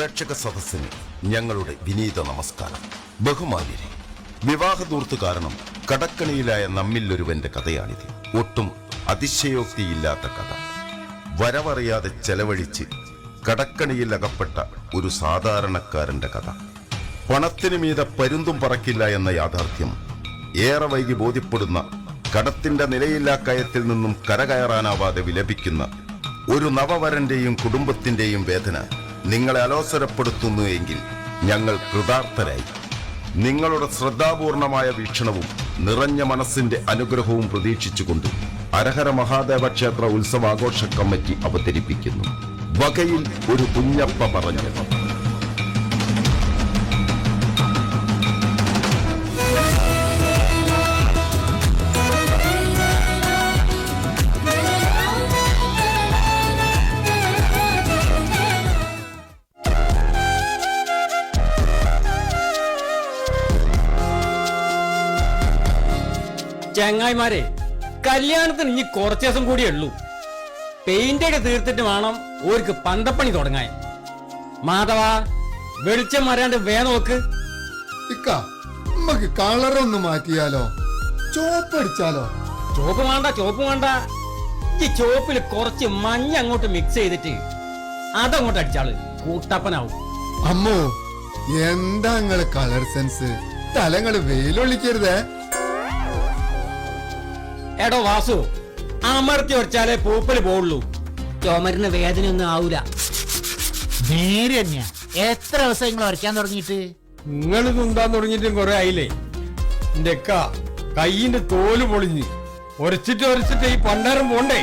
പ്രേക്ഷക സദസ്സിന് ഞങ്ങളുടെ വിനീത നമസ്കാരം. ബഹുമാന്യരെ, വിവാഹദൂർത്ത് കാരണം കടക്കണിയിലായ നമ്മിലൊരുവന്റെ കഥയാണിത്. ഒട്ടും അതിശയോക്തിയില്ലാത്ത കഥ. വരവറിയാതെ ചെലവഴിച്ച് കടക്കണിയിൽ അകപ്പെട്ട ഒരു സാധാരണക്കാരന്റെ കഥ. പണത്തിനു മീതെ പരുന്തും പറക്കില്ല എന്ന യാഥാർത്ഥ്യം ഏറെ വൈകി ബോധ്യപ്പെടുന്ന, കടത്തിന്റെ നിലയില്ലാ കയത്തിൽ നിന്നും കരകയറാനാവാതെ വിലപിക്കുന്ന ഒരു നവവരന്റെയും കുടുംബത്തിന്റെയും വേദന നിങ്ങളെ അലോസരപ്പെടുത്തുന്നു എങ്കിൽ ഞങ്ങൾ കൃതാർത്ഥരായി. നിങ്ങളുടെ ശ്രദ്ധാപൂർണമായ വീക്ഷണവും നിറഞ്ഞ മനസ്സിന്റെ അനുഗ്രഹവും പ്രതീക്ഷിച്ചുകൊണ്ട് ഹരഹര മഹാദേവ ക്ഷേത്ര ഉത്സവാഘോഷ കമ്മിറ്റി അവതരിപ്പിക്കുന്നു വകയിൽ ഒരു കുഞ്ഞപ്പ പറഞ്ഞു. ചങ്ങായിമാരെ, കല്യാണത്തിന് ഇനി കുറച്ചു ദിവസം കൂടിയേ ഉള്ളൂ. പെയിന്റൊക്കെ തീർത്തിട്ട് വേണം ഓർക്ക് പന്തപ്പണി തുടങ്ങാൻ. മാധവ, വെളിച്ചം വരാണ്ട് നോക്ക്. നമുക്ക് കളറൊന്ന് മാറ്റിയാലോ? ചോപ്പ് അടിച്ചാലോ? ചോപ്പ് വേണ്ട. ഈ ചോപ്പിൽ കുറച്ച് മഞ്ഞ അങ്ങോട്ട് മിക്സ് ചെയ്തിട്ട് അതങ്ങോട്ട് അടിച്ചാള് കൂട്ടപ്പനാവും. അമ്മോ, എന്താ നിങ്ങള് കളർ സെൻസ്? തലങ്ങള് വെയിലൊളിക്കരുതേ. എടോ വാസു, അമർത്തി വച്ചാലേ പൂപ്പല് പോവുള്ളൂ. ചുമരിന് വേദനയൊന്നും ആവൂല. നേരെ തന്നെയാ. എത്ര ദിവസം നിങ്ങൾ വരയ്ക്കാൻ തുടങ്ങിയിട്ട്? നിങ്ങൾ തുണ്ടാൻ തുടങ്ങിയിട്ടും കുറെ ആയില്ലേ. എന്റെ കയ്യിന്റെ തോല് പൊളിഞ്ഞ് ഒരച്ചിട്ട് ഈ പണ്ടാരം പോണ്ടേ.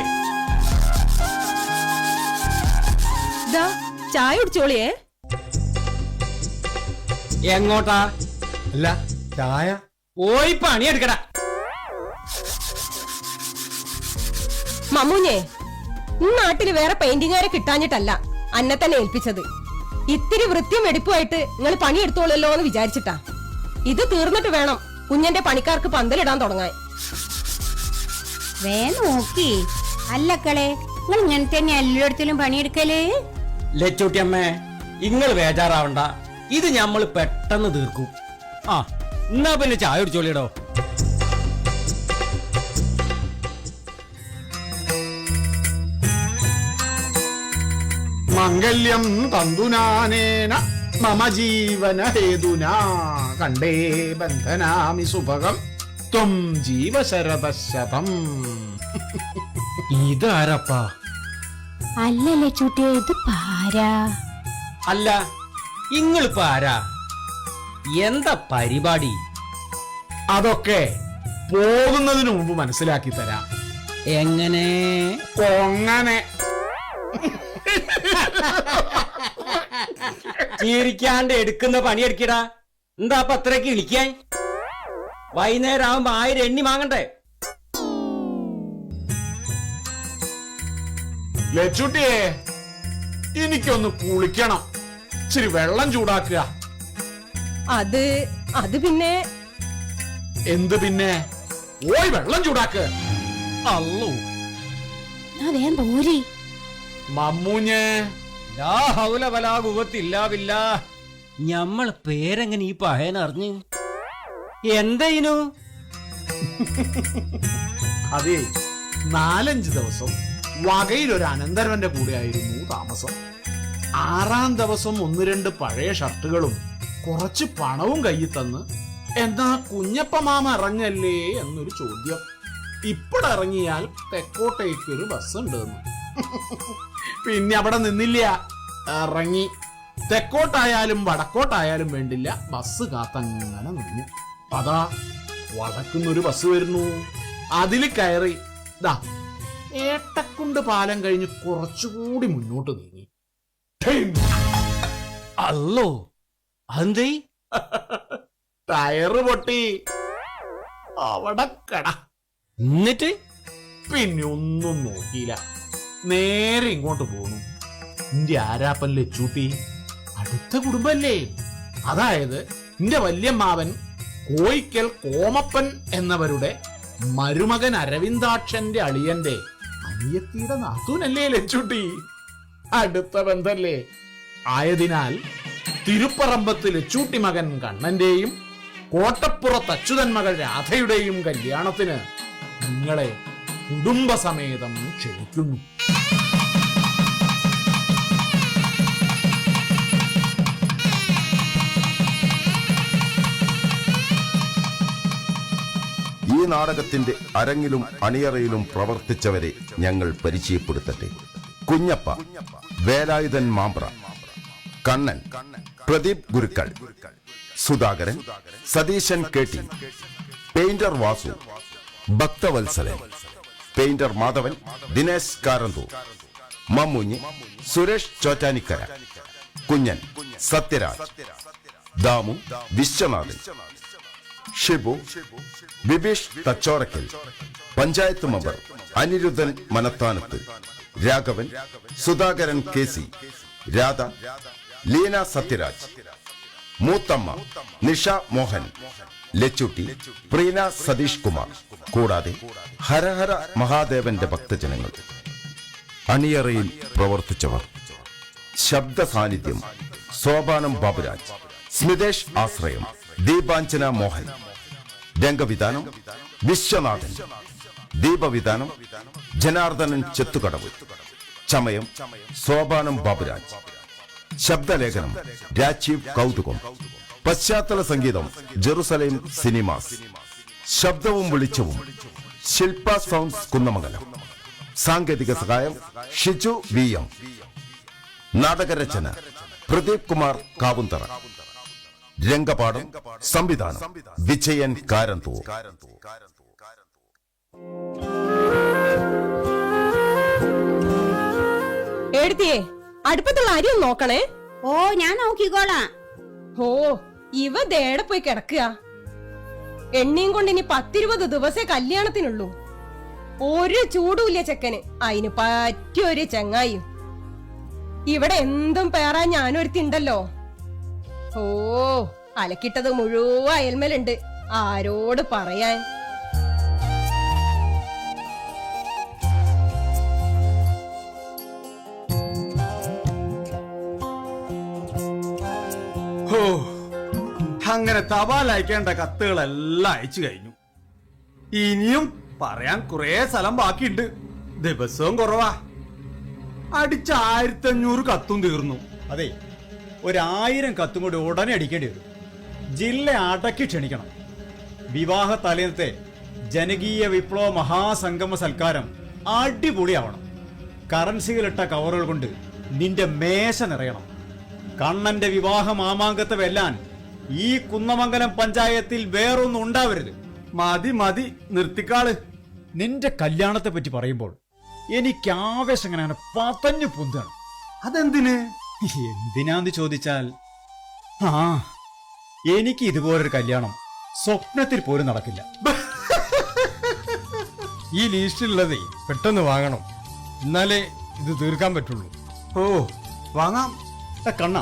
ചായ കുടിച്ചോളിയേ. എങ്ങോട്ടാ? അല്ല, ചായ പോയി പണിയെടുക്കടാ. മമ്മൂഞ്ഞേ, നാട്ടില് വേറെ പെയിന്റിങ്ങാരെ കിട്ടാഞ്ഞിട്ടല്ല അന്നെ തന്നെ ഏൽപ്പിച്ചത്. ഇത്തിരി വൃത്തിയും വെടിപ്പുമായിട്ട് നിങ്ങൾ പണിയെടുത്തോളല്ലോ എന്ന് വിചാരിച്ചിട്ടാ. ഇത് തീർന്നിട്ട് വേണം കുഞ്ഞന്റെ പണിക്കാർക്ക് പന്തലിടാൻ തുടങ്ങാൻ. നോക്കി അല്ലക്കളെ, നിങ്ങൾ ഇങ്ങനെ തന്നെ എല്ലായിടത്തിലും പണിയെടുക്കല്. ലച്ചൂട്ടിയമ്മേ, നിങ്ങൾ ബേജാറാവണ്ട, ഇത് ഞമ്മള് പെട്ടെന്ന് തീർക്കും. ആ, എന്നാ പിന്നെ ചായ കുടിച്ചോളിയടോ. മംഗല്യം തന്തുനാനേന മമ ജീവന ഹേതുനാ കണ്ടേ ബന്ധനാമി സുഭഗം ത്വം ജീവശരദശതം. ഇതാരപ്പാ? അല്ലല്ലേ ചൂട്ടിയെ, ഇത് പാരാ. അല്ല, ഇങ്ങളിപ്പോ ആരാ? എന്താ പരിപാടി? അതൊക്കെ പോകുന്നതിന് മുമ്പ് മനസ്സിലാക്കി തരാം. എങ്ങനെ? കൊങ്ങനെ. ചിരിക്കാണ്ട് എടുക്കുന്ന പണിയെടുക്കടാ. എന്താ അപ്പൊ അത്രയ്ക്ക് ഇളിക്കാൻ? വൈകുന്നേരം ആവുമ്പോ 1000 എണ്ണി വാങ്ങണ്ടേ? ലച്ചുട്ടിയെ, എനിക്കൊന്ന് കുളിക്കണം. ഇച്ചിരി വെള്ളം ചൂടാക്കുക. അത് പിന്നെ എന്ത് പിന്നെ? ഓയ് വെള്ളം ചൂടാക്കുക. അല്ലോ, വേം പോരി. മമ്മൂഞ്ഞേ, ഞമ്മള് പേരെങ്ങനെ ഈ പഹയനറിഞ്ഞ്? എന്തേനു? അതെ, 4-5 ദിവസം വകയിലൊരു അനന്തരവന്റെ കൂടെ ആയിരുന്നു താമസം. 6-ാം ദിവസം 1-2 പഴയ ഷർട്ടുകളും കുറച്ച് പണവും കയ്യിൽ തന്ന്, എന്നാ കുഞ്ഞപ്പ മാമ ഇറങ്ങല്ലേ എന്നൊരു ചോദ്യം. ഇപ്പോഴിറങ്ങിയാൽ തെക്കോട്ടേക്കൊരു ബസ് ഉണ്ടെന്ന്. പിന്നെ അവിടെ നിന്നില്ല, ഇറങ്ങി. തെക്കോട്ടായാലും വടക്കോട്ടായാലും വേണ്ടില്ല, ബസ് കാത്തങ്ങനെ നിന്നു. അതാ വടക്കുന്നൊരു ബസ് വരുന്നു. അതിൽ കയറി ദാ ഏട്ടക്കുണ്ട് പാലം കഴിഞ്ഞ് കുറച്ചുകൂടി മുന്നോട്ട് നീങ്ങി. അല്ലോ, അതെന്തേ? ടയറ് പൊട്ടി. അവിടെ കട. എന്നിട്ട് പിന്നെ ഒന്നും നോക്കിയില്ല, നേരെ ഇങ്ങോട്ട് പോന്നു. എന്റെ ആരാപ്പൻ ലച്ചൂട്ടി, അടുത്ത കുടുംബല്ലേ. അതായത് എന്റെ വല്യമ്മാവൻ കോയിക്കൽ കോമപ്പൻ എന്നവരുടെ മരുമകൻ അരവിന്ദാക്ഷന്റെ അളിയന്റെ അനിയത്തിയുടെ നാത്തൂനല്ലേ ലച്ചൂട്ടി. അടുത്ത ബന്ധല്ലേ. ആയതിനാൽ തിരുപ്പറമ്പത്ത് ലച്ചൂട്ടി മകൻ കണ്ണന്റെയും കോട്ടപ്പുറത്ത് അച്യുതൻ മകൾ രാധയുടെയും കല്യാണത്തിന് നിങ്ങളെ കുടുംബസമേതം ക്ഷണിക്കുന്നു. ഈ നാടകത്തിന്റെ അരങ്ങിലും അണിയറയിലും പ്രവർത്തിച്ചവരെ ഞങ്ങൾ പരിചയപ്പെടുത്തട്ടെ. കുഞ്ഞപ്പ, വേലായുധൻ മാമ്പ്ര, കണ്ണൻ, പ്രദീപ് ഗുരുക്കൾ, സുധാകരൻ, സതീശൻ കേട്ടി, പെയിന്റർ വാസു, ഭക്തവത്സലൻ, പെയിന്റർ മാധവൻ, ദിനേശ് കാരന്തൂർ, മമ്മൂഞ്ഞി, സുരേഷ് ചോറ്റാനിക്കര, കുഞ്ഞൻ, സത്യരാജ്, ദാമു, വിശ്വനാഥൻ, ഷിബു, ബിബീഷ് തച്ചോറക്കൽ, പഞ്ചായത്ത് മെമ്പർ അനിരുദ്ധൻ മനത്താനത്ത്, രാഘവൻ, സുധാകരൻ കെ സി, രാധ, ലീന സത്യരാജ്, മൂത്തമ്മ നിഷ മോഹൻ, ലച്ചുട്ടി, പ്രീന സതീഷ് കുമാർ, കൂടാതെ ഹരഹര മഹാദേവന്റെ ഭക്തജനങ്ങൾ. അണിയറയിൽ പ്രവർത്തിച്ചവർ: ശബ്ദ സാന്നിധ്യം സോപാനം ബാബുരാജ്, സ്മിതേഷ് ആശ്രയം, ദീപാഞ്ജന മോഹൻ, രംഗവിധാനം വിശ്വനാഥൻ, ദീപവിധാനം ജനാർദ്ദനൻ ചെത്തുകടവ്, ചമയം സോപാനം ബാബുരാജ്, ശബ്ദലേഖനം രാജീവ് കൗതുകം, പശ്ചാത്തല സംഗീതം ജെറുസലേം സിനിമാസ്, ശബ്ദവും വെളിച്ചവും ശില്പ സൗണ്ട്സ് കുന്നമംഗലം, സാങ്കേതിക സഹായം ഷിജു വി എം, നാടകരചന പ്രദീപ് കുമാർ കാവുന്തറ, രംഗപാഠം സംവിധാനം വിജയൻ കാരന്തൂർ. എഴുതിയേ അടുപ്പത്തുള്ള അരിയും നോക്കണേ. ഓ ഞാൻ നോക്കിക്കോളാം. ഓ ഇവ ദേടെ പോയി കിടക്കുക. എണ്ണയും കൊണ്ട് ഇനി 10-20 ദിവസേ കല്യാണത്തിനുള്ളൂ. ഒരു ചൂടുമില്ല ചെക്കന്, അതിന് പറ്റിയൊരു ചെങ്ങായും. ഇവിടെ എന്തും പേറാൻ ഞാനൊരുത്തിണ്ടല്ലോ. ഓ അലക്കിട്ടത് മുഴുവൻ അയൽമലുണ്ട്, ആരോട് പറയാൻ. അങ്ങനെ തപാൽ അയക്കേണ്ട കത്തുകളെല്ലാം അയച്ചു കഴിഞ്ഞു. ഇനിയും പറയാൻ കുറെ സ്ഥലം ബാക്കിയുണ്ട്. ദിവസവും കുറവാ. അടിച്ച 1500 കത്തും തീർന്നു. അതെ, 1000 കത്തും കൂടി ഉടനെ അടിക്കേണ്ടി വരും. ജില്ല അടക്കി ക്ഷണിക്കണം. വിവാഹ തലേന്നത്തെ ജനകീയ വിപ്ലവ മഹാസംഗമ സൽക്കാരം അടിപൊളിയാവണം. കറൻസികളിട്ട കവറുകൾ കൊണ്ട് നിന്റെ മേശ നിറയണം. കണ്ണന്റെ വിവാഹ മാമാങ്കത്തെ വെല്ലാൻ ഈ കുന്നമംഗലം പഞ്ചായത്തിൽ വേറൊന്നും ഉണ്ടാവരുത്. മതി മതി, നിർത്തിക്കാള്. നിന്റെ കല്യാണത്തെ പറ്റി പറയുമ്പോൾ എനിക്ക് ആവേശം ഇങ്ങനെ പതഞ്ഞു പൊന്താണ്. അതെന്തിന്? എന്തിനാന്ന് ചോദിച്ചാൽ, എനിക്ക് ഇതുപോലൊരു കല്യാണം സ്വപ്നത്തിൽ പോലും നടക്കില്ല. ഈ ലിസ്റ്റിലുള്ളതേ പെട്ടെന്ന് വാങ്ങണം, എന്നാലേ ഇത് തീർക്കാൻ പറ്റുള്ളൂ. ഓ വാങ്ങാം. കണ്ണ,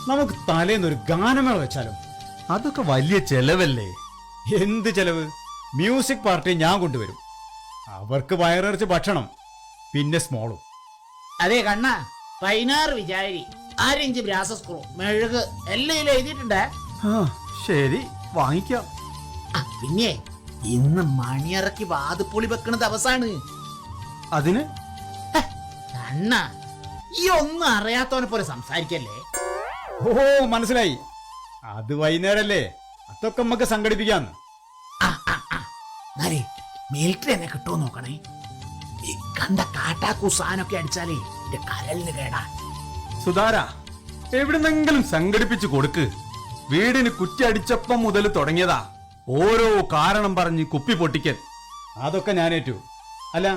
നമുക്ക് തലേന്നൊരു ഗാനമേള വെച്ചാലോ? അതൊക്കെ വലിയ ചെലവല്ലേ? എന്ത് ചെലവ്? മ്യൂസിക് പാർട്ടി ഞാൻ കൊണ്ടുവരും. അവർക്ക് വയറിറച്ച് ഭക്ഷണം, പിന്നെ സ്മോളും. അതെ കണ്ണ, 16 വിചാരി, 6 ഇഞ്ച് ബ്രാസ് സ്ക്രൂ, മെഴുക് എല്ലാം എഴുതിയിട്ടുണ്ടേ. ശരി, വാങ്ങിക്കാം. പിന്നെ ഇന്ന് മണിയറക്കി വാതുപൊളി വെക്കണ ദിവസാണ്. അതിന് കണ്ണ, ഈ ഒന്നും അറിയാത്തവനെ പോലെ സംസാരിക്കല്ലേ. ഓ മനസ്സിലായി. അത് വൈകുന്നേരല്ലേ, അതൊക്കെ നമുക്ക് സംഘടിപ്പിക്കാന്ന്. മിലിറ്ററി എന്നെ കിട്ടുമോ നോക്കണേ. ഈ കണ്ട കാട്ടാക്കുസാനൊക്കെ അടിച്ചാലേ എന്റെ കരലിന് കേടാ. സുധാര, എവിടുന്നെങ്കിലും സംഘടിപ്പിച്ചു കൊടുക്ക്. വീടിന് കുറ്റി അടിച്ചപ്പം മുതൽ തുടങ്ങിയതാ ഓരോ കാരണം പറഞ്ഞ് കുപ്പി പൊട്ടിക്കൽ. അതൊക്കെ ഞാനേറ്റു. അല്ല,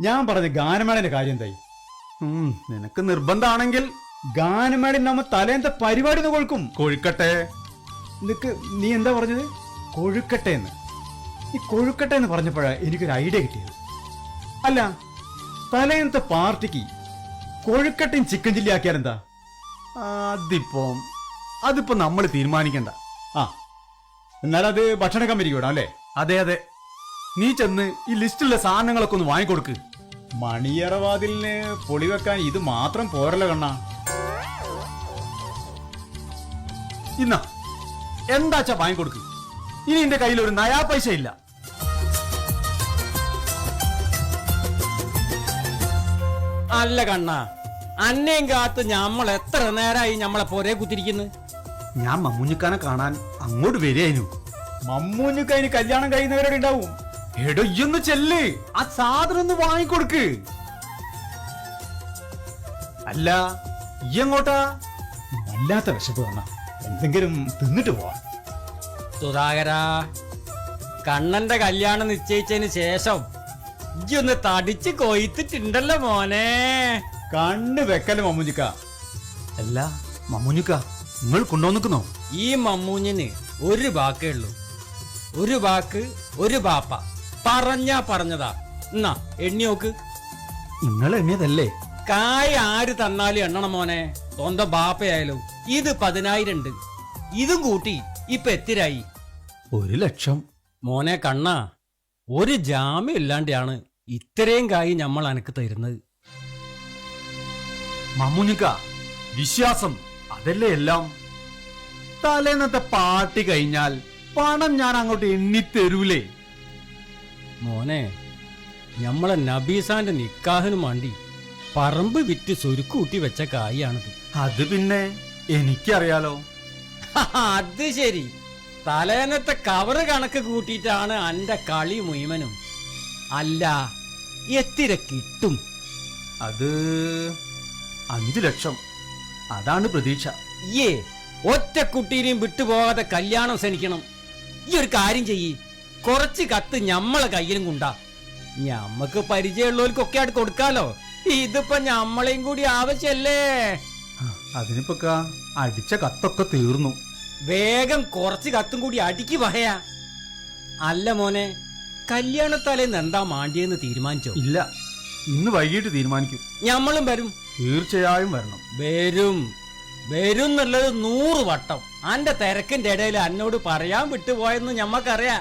ഞാൻ പറഞ്ഞ ഗാനമേളന്റെ കാര്യം എന്തായി? നിനക്ക് നിർബന്ധാണെങ്കിൽ ഗാനമേള നമ്മ തലേന്നത്തെ പരിപാടി കൊഴുക്കും. കൊഴുക്കട്ടെ. നിനക്ക് നീ എന്താ പറഞ്ഞത്? കൊഴുക്കട്ടെ എന്ന്. ഈ കൊഴുക്കട്ടെ എന്ന് പറഞ്ഞപ്പോഴാണ് എനിക്കൊരു ഐഡിയ കിട്ടിയത്. അല്ല, തലേന്നത്തെ പാർട്ടിക്ക് കൊഴുക്കട്ടയും ചിക്കൻ ചില്ലി ആക്കിയാൽ എന്താ? അതിപ്പോ നമ്മൾ തീരുമാനിക്കണ്ട. എന്നാലത് ഭക്ഷണ കമ്പനിക്ക് വിടാം അല്ലേ? അതെ അതെ, നീ ചെന്ന് ഈ ലിസ്റ്റിലുള്ള സാധനങ്ങളൊക്കെ ഒന്ന് വാങ്ങിക്കൊടുക്ക്. മണിയറവാതിലിന് പൊളി വെക്കാൻ ഇത് മാത്രം പോരല്ലോ കണ്ണാ. ഇന്നാ എന്താച്ചാ വാങ്ങിക്കൊടുക്ക്. ഇനി എന്റെ കയ്യിൽ ഒരു നയാ പൈസ ഇല്ല. അല്ല കണ്ണ, അന്നേം കാത്ത് ഞമ്മൾ എത്ര നേരമായി ഞമ്മളെ പോരെ കുത്തിരിക്കുന്നു. ഞാൻ മമ്മൂഞ്ഞിക്കാനെ കാണാൻ അങ്ങോട്ട് വരികയായിരുന്നു. മമ്മൂഞ്ഞുക്കതിന് കല്യാണം കഴിയുന്നവരോട് ഉണ്ടാവും. എടോ ഇയൊന്ന് ചെല്ല്, ആ സാധനം ഒന്ന് വാങ്ങിക്കൊടുക്ക്. അല്ല ഈ എങ്ങോട്ടാ? വല്ലാത്ത വിശപ്പ് വന്ന എന്തെങ്കിലും തിന്നിട്ട് പോവാം. സുധാകരാ, കണ്ണന്റെ കല്യാണം നിശ്ചയിച്ചതിന് ശേഷം ഇജ്ജ് ഒന്ന് തടിച്ച് കൊയ്ത്തിട്ടുണ്ടല്ലോ മോനെ. കണ്ണ് വെക്കല് മമ്മൂഞ്ഞിക്ക. അല്ല മമ്മൂഞ്ഞിക്ക, നിങ്ങൾ കൊണ്ടുവന്നിക്കുന്നോ? ഈ മമ്മൂഞ്ഞിന് ഒരു വാക്കേ ഉള്ളൂ. ഒരു വാക്ക് ഒരു ബാപ്പ. പറഞ്ഞാ പറഞ്ഞതാ. എന്നാ എണ്ണി നോക്ക്. നിങ്ങൾ എണ്ണിയതല്ലേ? കായ് ആര് തന്നാലും എണ്ണണം മോനെ, സ്വന്തം ബാപ്പയായാലും. ഇത് 10,000 ഉണ്ട്. ഇതും കൂട്ടി ഇപ്പൊ എത്തിരായി? 1,00,000. മോനെ കണ്ണ, ഒരു ജാമ്യം ഇല്ലാണ്ടാണ് ഇത്രയും കായ് നമ്മൾ അനക്ക് തരുന്നത്. മമ്മൂഞ്ഞിക്ക, വിശ്വാസം അതല്ലേ എല്ലാം. തലേന്നത്തെ പാർട്ടി കഴിഞ്ഞാൽ പണം ഞാൻ അങ്ങോട്ട് എണ്ണിത്തരൂലേ? മോനെ, ഞമ്മളെ നബീസാന്റെ നിക്കാഹിനും വേണ്ടി പറമ്പ് വിറ്റ് സ്വരുക്കൂട്ടി വെച്ച കായാണിത്. അത് പിന്നെ എനിക്കറിയാലോ. അത് ശരി, തലേന്നത്തെ കവറ് കണക്ക് കൂട്ടിയിട്ടാണ് അന്റെ കളി മുഴുവനും. അല്ല, എത്തിര കിട്ടും? അത് 5,00,000. അതാണ് പ്രതീക്ഷ. ഏ ഒറ്റ കുട്ടീനെയും വിട്ടുപോകാതെ കല്യാണം സനിക്കണം. ഈ ഒരു കാര്യം ചെയ്യ്, കുറച്ച് കത്ത് ഞമ്മളെ കയ്യിലും കൊണ്ടാ. ഞമ്മക്ക് പരിചയമുള്ളവർക്കൊക്കെ ആയിട്ട് കൊടുക്കാലോ. ഇതിപ്പോ ഞമ്മളെയും കൂടി ആവശ്യല്ലേ? അതിനിപ്പോ അടിച്ച കത്തൊക്കെ തീർന്നു. വേഗം കുറച്ച് കത്തും കൂടി അടിക്ക് വഹയാ. അല്ല മോനെ, കല്യാണത്തലേന്ന് എന്താ മാണ്ടിയെന്ന് തീരുമാനിച്ചോ? ഇല്ല, ഇന്ന് വൈകിട്ട് തീരുമാനിക്കും. ഞമ്മളും വരും. തീർച്ചയായും വരണം. വരും വരും എന്നുള്ളത് 100 വട്ടം. അന്റെ തിരക്കിന്റെ ഇടയിൽ എന്നോട് പറയാൻ വിട്ടുപോയെന്ന് ഞമ്മക്കറിയാ.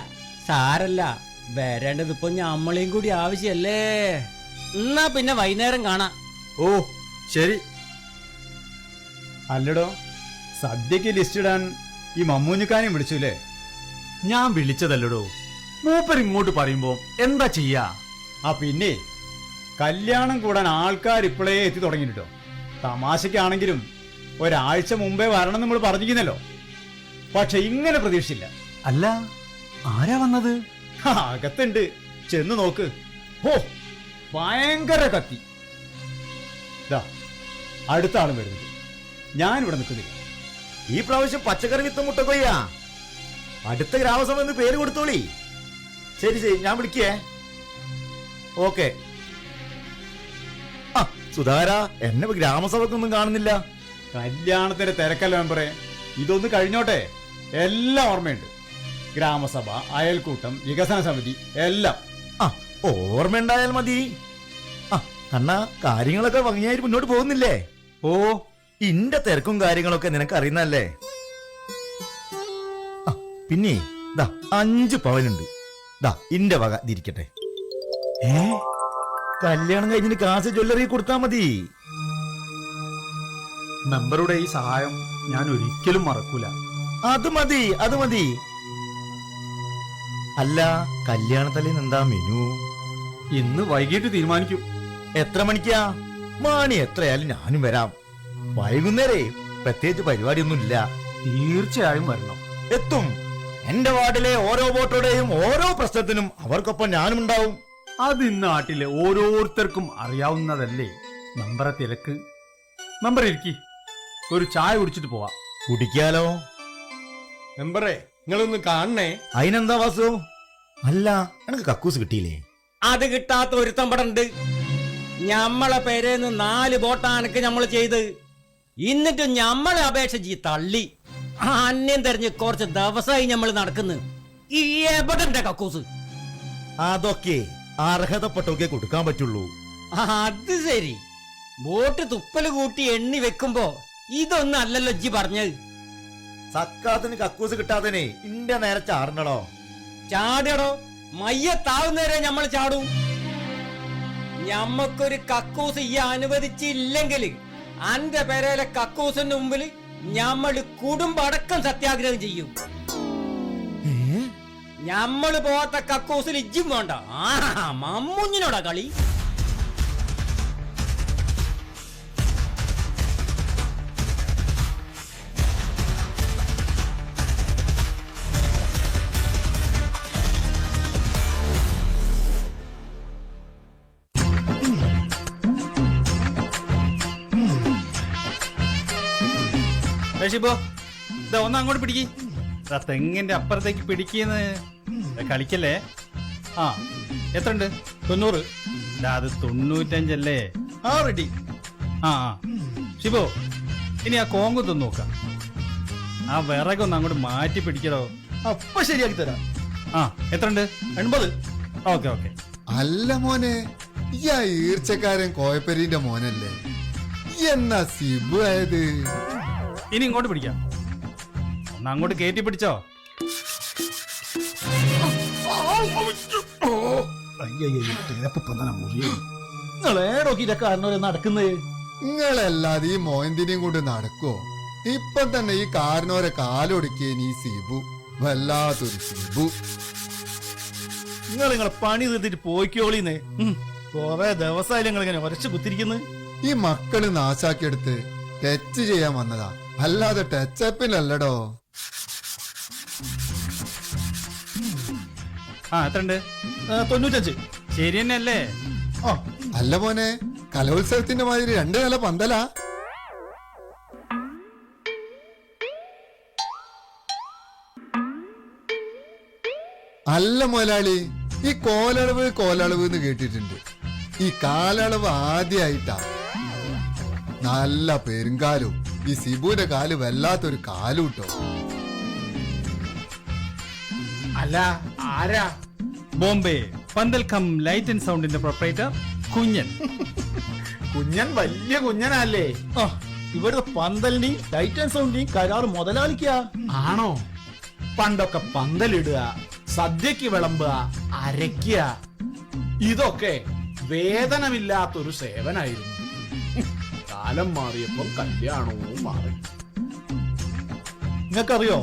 സാരല്ല, വരേണ്ടതിപ്പോ ഞമ്മളെയും കൂടി ആവശ്യല്ലേ. എന്നാ പിന്നെ വൈകുന്നേരം കാണാം. ഓ ശരി. അല്ലടോ, സദ്യക്ക് ലിസ്റ്റ് ഇടാൻ ഈ മമ്മൂഞ്ഞിക്കാനെ വിളിച്ചുല്ലേ? ഞാൻ വിളിച്ചതല്ലടോ, മൂപ്പർ ഇങ്ങോട്ട് പറയുമ്പോ എന്താ ചെയ്യാ? ആ പിന്നെ കല്യാണം കൂടാൻ ആൾക്കാർ ഇപ്പോഴേ എത്തി തുടങ്ങിട്ടോ. തമാശക്കാണെങ്കിലും ഒരാഴ്ച മുമ്പേ വരണം നമ്മൾ പറഞ്ഞിരിക്കുന്നല്ലോ. പക്ഷെ ഇങ്ങനെ പ്രതീക്ഷിച്ചില്ല. അല്ല, ആരാ വന്നത്? അകത്തുണ്ട്, ചെന്ന് നോക്ക്. ഓ, ഭയങ്കര കത്തി. ദാ അടുത്ത ആളും വരുന്നത്. ഞാനിവിടെ നിൽക്കുന്നില്ല. ഈ പ്രാവശ്യം പച്ചക്കറി വിത്ത് മുട്ടക്കൊയ്യാ. അടുത്ത ഗ്രാമസഭ എന്ന് പേര് കൊടുത്തോളി. ശരി ശരി, ഞാൻ വിളിക്കേ. ഓക്കെ. ആ സുധാര, എന്നെ ഗ്രാമസഭക്കൊന്നും കാണുന്നില്ല. കല്യാണത്തിന്റെ തിരക്കല്ല മെമ്പറെ. ഇതൊന്ന് കഴിഞ്ഞോട്ടെ. എല്ലാം ഓർമ്മയുണ്ട്. ഗ്രാമസഭ, അയൽക്കൂട്ടം, വികസന സമിതി എല്ലാം. ആ ഓർമ്മയുണ്ടായാൽ മതി. ആ കണ്ണാ, കാര്യങ്ങളൊക്കെ ഭംഗിയായിട്ട് മുന്നോട്ട് പോകുന്നില്ലേ? ഓ, ഇന്റെ തിരക്കും കാര്യങ്ങളൊക്കെ നിനക്ക് അറിയുന്നല്ലേ. പിന്നെ ദാ 5 പവനുണ്ട്. ദാ ഇന്റെ വക ഇതിരിക്കട്ടെ. കല്യാണം കഴിഞ്ഞിട്ട് കാശ് ജ്വല്ലറി കൊടുത്താ മതി. മെമ്പറുടെ ഈ സഹായം ഞാൻ ഒരിക്കലും മറക്കൂല. അത് മതി, അത് മതി. അല്ല, കല്യാണത്തലേന്ന് എന്താ മെനു? ഇന്ന് വൈകിട്ട് തീരുമാനിക്കും. എത്ര മണിക്കാ? മണി എത്രയായാലും ഞാനും വരാം. വൈകുന്നേരേ പ്രത്യേകിച്ച് പരിപാടിയൊന്നും ഇല്ല. തീർച്ചയായും വരണം. എത്തും. എന്റെ വാർഡിലെ ഓരോ വോട്ടറുടെയും ഓരോ പ്രശ്നത്തിനും അവർക്കൊപ്പം ഞാനും ഉണ്ടാവും. അത് ഇന്ന് നാട്ടിലെ ഓരോരുത്തർക്കും അറിയാവുന്നതല്ലേ മെമ്പറെ തിരക്ക്. മെമ്പർ ഇരിക്കി, ഒരു ചായ കുടിച്ചിട്ട് പോവാ. കുടിക്കാലോ. മെമ്പറേ, നിങ്ങളൊന്ന് കാണണേ. അതിനെന്താ വാസു? അല്ല, എനിക്ക് കക്കൂസ് കിട്ടിയില്ലേ? അത് കിട്ടാത്ത ഒരുത്തം പടണ്ട്. ഞമ്മളെ പേരേന്ന് 4 വോട്ടാണക്ക് ഞമ്മള് ചെയ്ത്. എന്നിട്ടും ഞമ്മളെ അപേക്ഷിച്ച് തള്ളി. അന്യം തെരഞ്ഞ് കുറച്ച് ദിവസമായി ഞമ്മള് നടക്കുന്നു. ഈ എവിടെ കക്കൂസ്? അതൊക്കെ അർഹതപ്പെട്ടൊക്കെ കൊടുക്കാൻ പറ്റുള്ളൂ. അത് ശരി. വോട്ട് തുപ്പല് കൂട്ടി എണ്ണി വെക്കുമ്പോ ഇതൊന്നും അല്ലല്ലോ ഇജ്ജി പറഞ്ഞത്. സക്കാത്തിന് കക്കൂസ് കിട്ടാതെ ഇന്റെ നേരെ ചാടണടോ. ചാടടോ, മയ്യത്താവുന്നവരെ ഞമ്മൾ ചാടും. ഞമ്മക്കൊരു കക്കൂസ് ഈ അനുവദിച്ചില്ലെങ്കിൽ അന്റെ പേരയിലെ കക്കൂസിന്റെ മുമ്പിൽ ഞമ്മള് കുടുംബടക്കം സത്യാഗ്രഹം ചെയ്യും. ഞമ്മള് പോവാത്ത കക്കൂസിൽ ഇജ്ജും വേണ്ട. മമ്മൂഞ്ഞിനോടാ കളി. ഷിബോ ഇതാ ഒന്ന് അങ്ങോട്ട് പിടിക്ക്. തെങ്ങിന്റെ അപ്പുറത്തേക്ക് പിടിക്കുന്ന കളിക്കല്ലേ. ആ എത്ര ഉണ്ട്? 90. അത് 95 ആ റെഡി. ആ ഷിബോ ഇനി ആ കോങ്കുത്തൊന്ന് നോക്കാം. ആ വിറകൊന്ന് അങ്ങോട്ട് മാറ്റി പിടിക്കടോ. അപ്പൊ ശരിയാക്കി തരാം. ആ എത്ര ഉണ്ട്? 80. Okay okay. അല്ല മോനെ, ഈ ആ ഈർച്ചക്കാരൻ കോയപ്പരീന്റെ മോനല്ലേ? എന്നാ സിബു ആയത്? ഇനി ഇങ്ങോട്ട് പിടിക്കാം. ഒന്ന് അങ്ങോട്ട് കയറ്റി പിടിച്ചോ. നടക്കുന്നത് നിങ്ങളല്ലാതെ ഈ മോയന്തിനെയും കൊണ്ട് നടക്കോ? ഇപ്പൊ തന്നെ ഈ കാരനോരെ കാലൊടുക്കിയ ഈ സിബു വല്ലാത്തൊരു സിബു. നിങ്ങളെ പണി തീർത്തിട്ട് പോയിക്കോളിന്ന്. കൊറേ ദിവസമായാലും നിങ്ങൾ ഇങ്ങനെ ഉരച്ചു കുത്തിരിക്കുന്നു. ഈ മക്കള് നാശാക്കിയെടുത്ത് ടച്ച് ചെയ്യാൻ വന്നതാ, അല്ലാതെ ടച്ചപ്പിലല്ലടോ. ആ എത്ര ഉണ്ട്? 95. ശരി തന്നെയല്ലേ? അല്ല മോനെ, കലോത്സവത്തിന്റെ മാതിരി 2 നില പന്തലാ? അല്ല മുതലാളി, ഈ കോലളവ് കോലളവ് എന്ന് കേട്ടിട്ടുണ്ട്. ഈ കാലളവ് ആദ്യമായിട്ടാ. നല്ല പെരുങ്കാലും ഈ സിബുവിന്റെ കാല് വല്ലാത്തൊരു കാലും കേട്ടോ. അല്ല ആരാ? ബോംബെ പന്തൽ കം ലൈറ്റ് ആൻഡ് സൗണ്ടിന്റെ പ്രൊപ്പറേറ്റർ കുഞ്ഞൻ. കുഞ്ഞൻ വലിയ കുഞ്ഞനല്ലേ? ഇവിടുത്തെ പന്തലിന്റെയും ലൈറ്റ് ആൻഡ് സൗണ്ടിന്റെയും കരാറ് മുതലാളിക്കാ. ആണോ? പണ്ടൊക്കെ പന്തലിടുക, സദ്യക്ക് വിളമ്പുക, അരയ്ക്കുക, ഇതൊക്കെ വേതനമില്ലാത്തൊരു സേവനായിരുന്നു. കാലം മാറിയപ്പോൾ കല്യാണവും മാറി. നിങ്ങൾക്കറിയോ,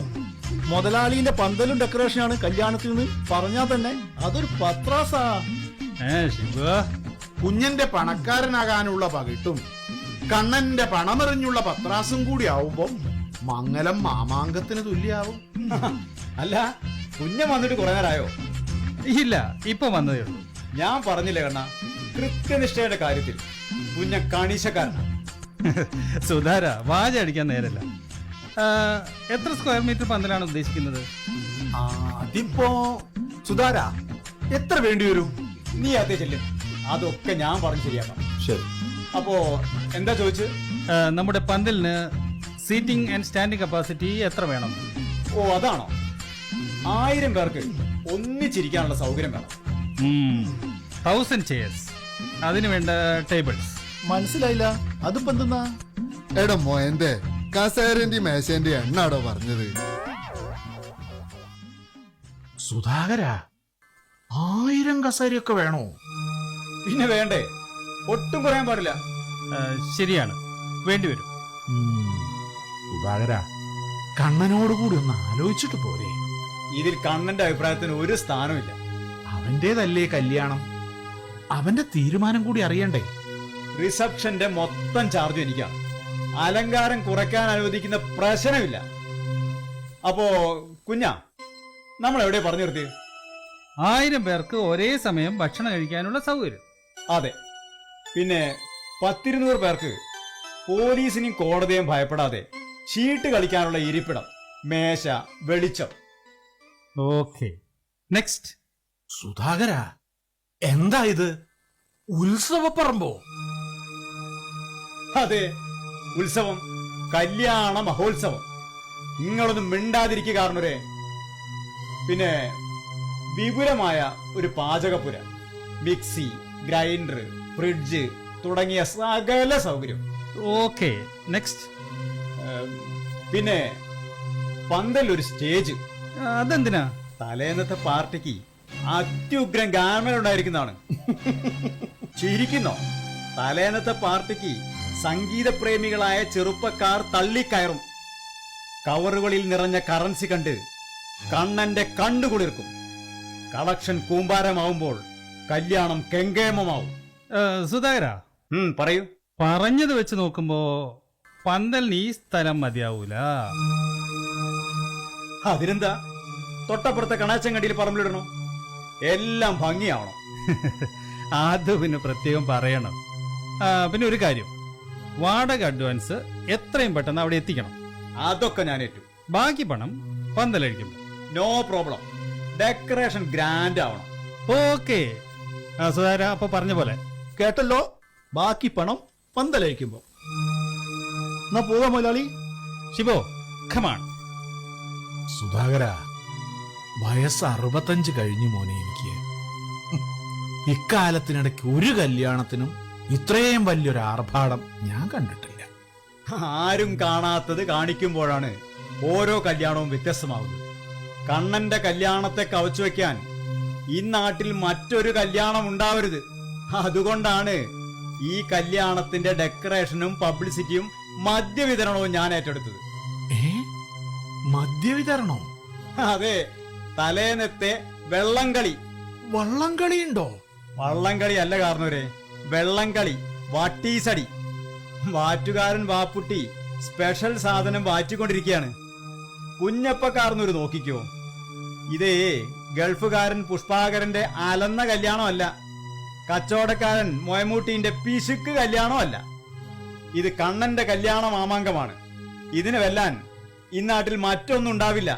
മുതലാളിന്റെ പന്തലും ഡെക്കറേഷനാണ് കല്യാണത്തിൽ നിന്ന് പറഞ്ഞാൽ തന്നെ അതൊരു പത്രാസാ. കുഞ്ഞന്റെ പണക്കാരനാകാനുള്ള പകിട്ടും കണ്ണന്റെ പണമെറിഞ്ഞുള്ള പത്രാസും കൂടി ആവുമ്പോ മംഗലം മാമാങ്കത്തിന് തുല്യാവും. അല്ല, കുഞ്ഞൻ വന്നിട്ട് കുറെ നേരമായോ? ഇല്ല, ഇപ്പൊ വന്നതേ ഉള്ളൂ. ഞാൻ പറഞ്ഞില്ലേ കണ്ണ, കൃത്യനിഷ്ഠയുടെ കാര്യത്തിൽ കുഞ്ഞ കണീശക്കാരനാണ്. സുധാര വാച അടിക്കാൻ നേരല്ല. എത്ര സ്ക്വയർ മീറ്റർ പന്തലാണ് ഉദ്ദേശിക്കുന്നത്? അതിപ്പോ സുധാര എത്ര വേണ്ടി വരും? നീ അതേ ചെല്ലും, അതൊക്കെ ഞാൻ പറഞ്ഞ് ശരിയാക്കാം. ശരി. അപ്പോ എന്താ ചോദിച്ചു? നമ്മുടെ പന്തലിന് സീറ്റിംഗ് ആൻഡ് സ്റ്റാൻഡിംഗ് കപ്പാസിറ്റി എത്ര വേണം? ഓ അതാണോ? 1000 പേർക്ക് ഒന്നിച്ചിരിക്കാനുള്ള സൗകര്യം വേണം. 1000 ചെയർസ്, അതിന് വേണ്ട ടേബിൾസ്. മനസ്സിലായില്ല, അതിപ്പോ എന്തെന്നാ? എടാ മോയന്റെ കസേരന്റെ മേശന്റെ എണ്ണാടോ പറഞ്ഞത്? സുധാകര, 1000 കസേരയൊക്കെ വേണോ? പിന്നെ വേണ്ടേ, ഒട്ടും കുറയാൻ പാടില്ല. ശരിയാണ്, വേണ്ടിവരും. സുധാകര, കണ്ണനോടുകൂടി ഒന്ന് ആലോചിച്ചിട്ട് പോരെ? ഇതിൽ കണ്ണന്റെ അഭിപ്രായത്തിന് ഒരു സ്ഥാനമില്ല. അവന്റേതല്ലേ കല്യാണം, അവന്റെ തീരുമാനം കൂടി അറിയണ്ടേ? റിസപ്ഷന്റെ മൊത്തം ചാർജ് എനിക്കാണ്. അലങ്കാരം കുറയ്ക്കാൻ അനുവദിക്കുന്ന പ്രശ്നമില്ല. അപ്പോ കുഞ്ഞാ, നമ്മൾ എവിടെ പറഞ്ഞു നിർത്തി? 1000 പേർക്ക് ഒരേ സമയം ഭക്ഷണം കഴിക്കാനുള്ള സൗകര്യം. അതെ. പിന്നെ 10-200 പേർക്ക് പോലീസിനെയും കോടതിയും ഭയപ്പെടാതെ ചീട്ട് കളിക്കാനുള്ള ഇരിപ്പിടം, മേശ, വെളിച്ചം. Okay, next. സുധാകര, എന്താ ഇത്? ഉത്സവപ്പറമ്പോ? അതെ, ഉത്സവം, കല്യാണ മഹോത്സവം. നിങ്ങളൊന്നും മിണ്ടാതിരിക്കുക കാരണവരെ. പിന്നെ വിപുലമായ ഒരു പാചകപ്പുര, മിക്സി, ഗ്രൈൻഡർ, ഫ്രിഡ്ജ് തുടങ്ങിയ സകല സൗകര്യം. Okay, next. പിന്നെ പന്തൽ ഒരു സ്റ്റേജ്. അതെന്തിനാ? തലേന്നത്തെ പാർട്ടിക്ക് അത്യുഗ്രം ഗാനമേള ഉണ്ടായിരിക്കുന്നതാണ്. ചിരിക്കുന്നോ? തലേന്നത്തെ പാർട്ടിക്ക് സംഗീതപ്രേമികളായ ചെറുപ്പക്കാർ തള്ളിക്കയറും. കവറുകളിൽ നിറഞ്ഞ കറൻസി കണ്ട് കണ്ണന്റെ കണ്ണുകുളിർക്കും. കളക്ഷൻ കൂമ്പാരമാവുമ്പോൾ കല്യാണം കെങ്കേമമാവും. സുധാകര, പറയൂ. പറഞ്ഞത് വെച്ച് നോക്കുമ്പോ പന്തലിന് ഈ സ്ഥലം മതിയാവൂല. അതിനെന്താ, തൊട്ടപ്പുറത്തെ കണാച്ചങ്കടിയിൽ പറമ്പിലിടണോ? എല്ലാം ഭംഗിയാവണം. അത് പിന്നെ പ്രത്യേകം പറയണം. പിന്നെ ഒരു കാര്യം, വാടക അഡ്വാൻസ് എത്രയും പെട്ടെന്ന് അവിടെ എത്തിക്കണം. അതൊക്കെ ഞാൻ ഏറ്റു. ബാക്കി പണം പന്തലഴിക്കുമ്പോ. No problem. ഡെക്കറേഷൻ ഗ്രാൻഡ് ആവണം. ഓക്കെ സുധാര, അപ്പൊ പറഞ്ഞ പോലെ. കേട്ടല്ലോ, ബാക്കി പണം പന്തലഴിക്കുമ്പോ. എന്നാ പോകാം മുതലാളി. ശിവോ, ഖമാൺ. സുധാകര, വയസ്സ് 65 കഴിഞ്ഞു മോനെ എനിക്ക്. ഇക്കാലത്തിനിടയ്ക്ക് ഒരു കല്യാണത്തിനും ഇത്രയും വലിയൊരു ആർഭാടം ഞാൻ കണ്ടിട്ടില്ല. ആരും കാണാത്തത് കാണിക്കുമ്പോഴാണ് ഓരോ കല്യാണവും വ്യത്യസ്തമാവുന്നത്. കണ്ണന്റെ കല്യാണത്തെ കവച്ചു വെക്കാൻ ഈ നാട്ടിൽ മറ്റൊരു കല്യാണം ഉണ്ടാവരുത്. അതുകൊണ്ടാണ് ഈ കല്യാണത്തിന്റെ ഡെക്കറേഷനും പബ്ലിസിറ്റിയും മദ്യവിതരണവും ഞാൻ ഏറ്റെടുത്തത്. മദ്യവിതരണോ? അതെ, തലേന്നത്തെ വെള്ളംകളി. വള്ളംകളി ഉണ്ടോ? വള്ളംകളി അല്ല കാരണവരെ, വെള്ളംകളി, വാട്ടീസടി. വാറ്റുകാരൻ വാപ്പുട്ടി സ്പെഷ്യൽ സാധനം വാറ്റിക്കൊണ്ടിരിക്കുകയാണ്. കുഞ്ഞപ്പക്കാർന്നൊരു നോക്കിക്കോ. ഇതേ ഗൾഫുകാരൻ പുഷ്പാകരന്റെ അലന്ന കല്യാണമല്ല, കച്ചവടക്കാരൻ മൊയമൂട്ടിന്റെ പിശുക്ക് കല്യാണമല്ല. ഇത് കണ്ണന്റെ കല്യാണ മാമാങ്കമാണ്. ഇതിന് വെല്ലാൻ ഇന്നാട്ടിൽ മറ്റൊന്നും ഉണ്ടാവില്ല.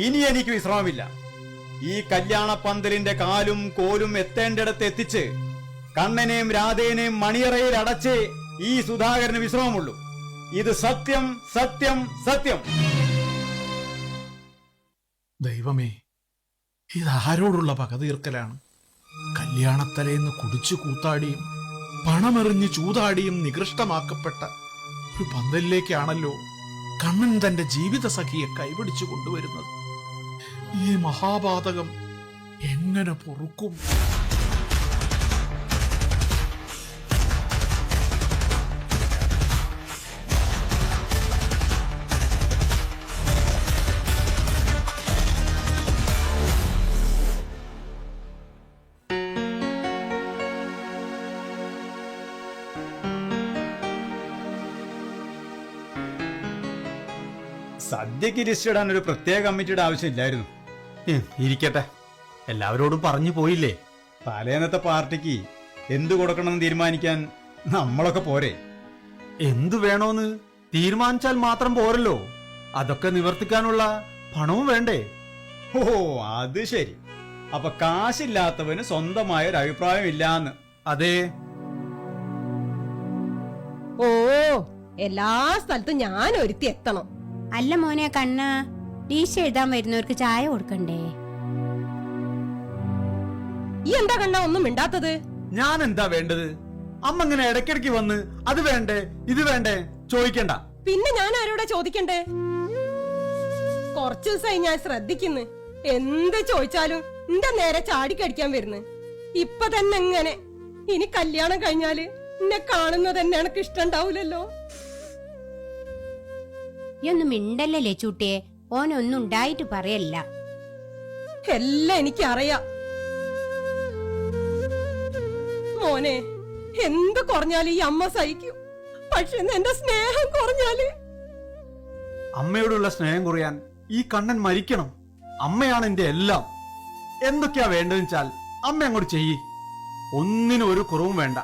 ഇനി എനിക്ക് വിശ്രമമില്ല. ഈ കല്യാണ പന്തലിന്റെ കാലും കോലും എത്തേണ്ടിടത്ത് എത്തിച്ച് കണ്ണനെയും രാധേനെയും മണിയറയിൽ അടച്ചേ ഈ സുധാകരന് വിശ്രമമുള്ളൂ. ഇത് സത്യം, സത്യം, സത്യം. ദൈവമേ, ഇതാരോടുള്ള പക തീർക്കലാണ്? കല്യാണത്തലേന്ന് കുടിച്ചു കൂത്താടിയും പണമെറിഞ്ഞ് ചൂതാടിയും നികൃഷ്ടമാക്കപ്പെട്ട ഒരു പന്തലിലേക്കാണല്ലോ കണ്ണൻ തന്റെ ജീവിത സഖിയെ കൈപിടിച്ചു കൊണ്ടുവരുന്നത്. ഈ മഹാപാതകം എങ്ങനെ പൊറുക്കും? സദ്യക്ക് ലിസ്റ്റ് ഇടാൻ ഒരു പ്രത്യേക കമ്മിറ്റിയുടെ ആവശ്യമില്ലായിരുന്നു. ഇരിക്കട്ടെ, എല്ലാവരോടും പറഞ്ഞു പോയില്ലേ? തലേന്നത്തെ പാർട്ടിക്ക് എന്തു കൊടുക്കണമെന്ന് തീരുമാനിക്കാൻ നമ്മളൊക്കെ പോരെ? എന്തു വേണോന്ന് തീരുമാനിച്ചാൽ മാത്രം പോരല്ലോ, അതൊക്കെ നിവർത്തിക്കാനുള്ള പണവും വേണ്ടേ? ഓ, അത് ശരി. അപ്പൊ കാശില്ലാത്തവന് സ്വന്തമായ ഒരു അഭിപ്രായം ഇല്ലാന്ന്. അതെ. ഓ, എല്ലാ സ്ഥലത്തും ഞാൻ ഒരുത്തി എത്തണം. അല്ല മോനെ കണ്ണ, ടീച്ചർ എഴുതാൻ വരുന്നവർക്ക് ചായ കൊടുക്കണ്ടേ? ഈ എന്താ കണ്ണ ഒന്നും മിണ്ടാത്തത്? ഞാൻ എന്താ വേണ്ടത്? അമ്മ ഇങ്ങനെ ഇടയ്ക്കിടയ്ക്ക് വന്ന് അത് വേണ്ടേ ഇത് വേണ്ടേ ചോദിക്കണ്ട. പിന്നെ ഞാൻ ആരോടാ ചോദിക്കണ്ടേ? കുറച്ചു ദിവസമായി ഞാൻ ശ്രദ്ധിക്കുന്നു. എന്ത് ചോദിച്ചാലും എന്റെ നേരെ ചാടിക്കടിക്കാൻ വരുന്നു. ഇപ്പൊ തന്നെ എങ്ങനെ? ഇനി കല്യാണം കഴിഞ്ഞാല് എന്നെ കാണുന്നത് തന്നെ എനിക്ക് ഇഷ്ടണ്ടാവൂലല്ലോ. ഈ ഒന്നും മിണ്ടല്ലേ ചൂട്ടിയെ, ഓനൊന്നും ഉണ്ടായിട്ട് പറയല്ല. എല്ലാം എനിക്കറിയാം മോനെ. എന്ത് കുറഞ്ഞാല് ഈ അമ്മ സഹിക്കും. പക്ഷെ എന്റെ സ്നേഹം കുറഞ്ഞാല്? അമ്മയോടുള്ള സ്നേഹം കുറയാൻ ഈ കണ്ണൻ മരിക്കണം. അമ്മയാണ് എന്റെ എല്ലാം. എന്തൊക്കെയാ വേണ്ടതെന്ന് വെച്ചാൽ അമ്മ അങ്ങോട്ട് ചെയ്യ്. ഒന്നിനും ഒരു കുറവും വേണ്ട.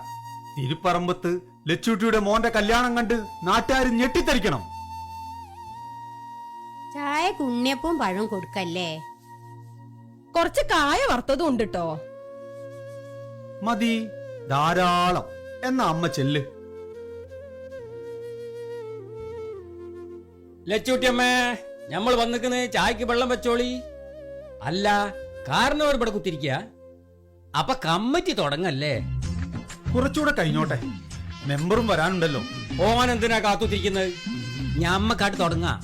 തിരുപ്പറമ്പത്ത് ലച്ചൂട്ടിയുടെ മോന്റെ കല്യാണം കണ്ട് നാട്ടുകാർ ഞെട്ടിത്തരിക്കണം. ചായ ഉണ്ണിയപ്പവും പഴവും കൊടുക്കല്ലേ? കുറച്ച് കായ വറുത്തതും ഉണ്ട് ട്ടോ. മതി, ധാരാളം. എന്നാ അമ്മ ചെല്ല്. ലച്ചൂട്ടിയമ്മേ, നമ്മൾ വന്നിക്കുന്ന ചായക്ക് വെള്ളം വെച്ചോളി. അല്ല, കാരണവർ ഇവിടെ കുത്തിരിക്കുക. അപ്പൊ കമ്മിറ്റി തുടങ്ങല്ലേ? കുറച്ചുകൂടെ കഴിഞ്ഞോട്ടെ, മെമ്പറും വരാനുണ്ടല്ലോ. ഓൻ എന്തിനാ കാത്തുത്തിരിക്കുന്നത്? ഞമ്മക്കാട്ട് തുടങ്ങാ.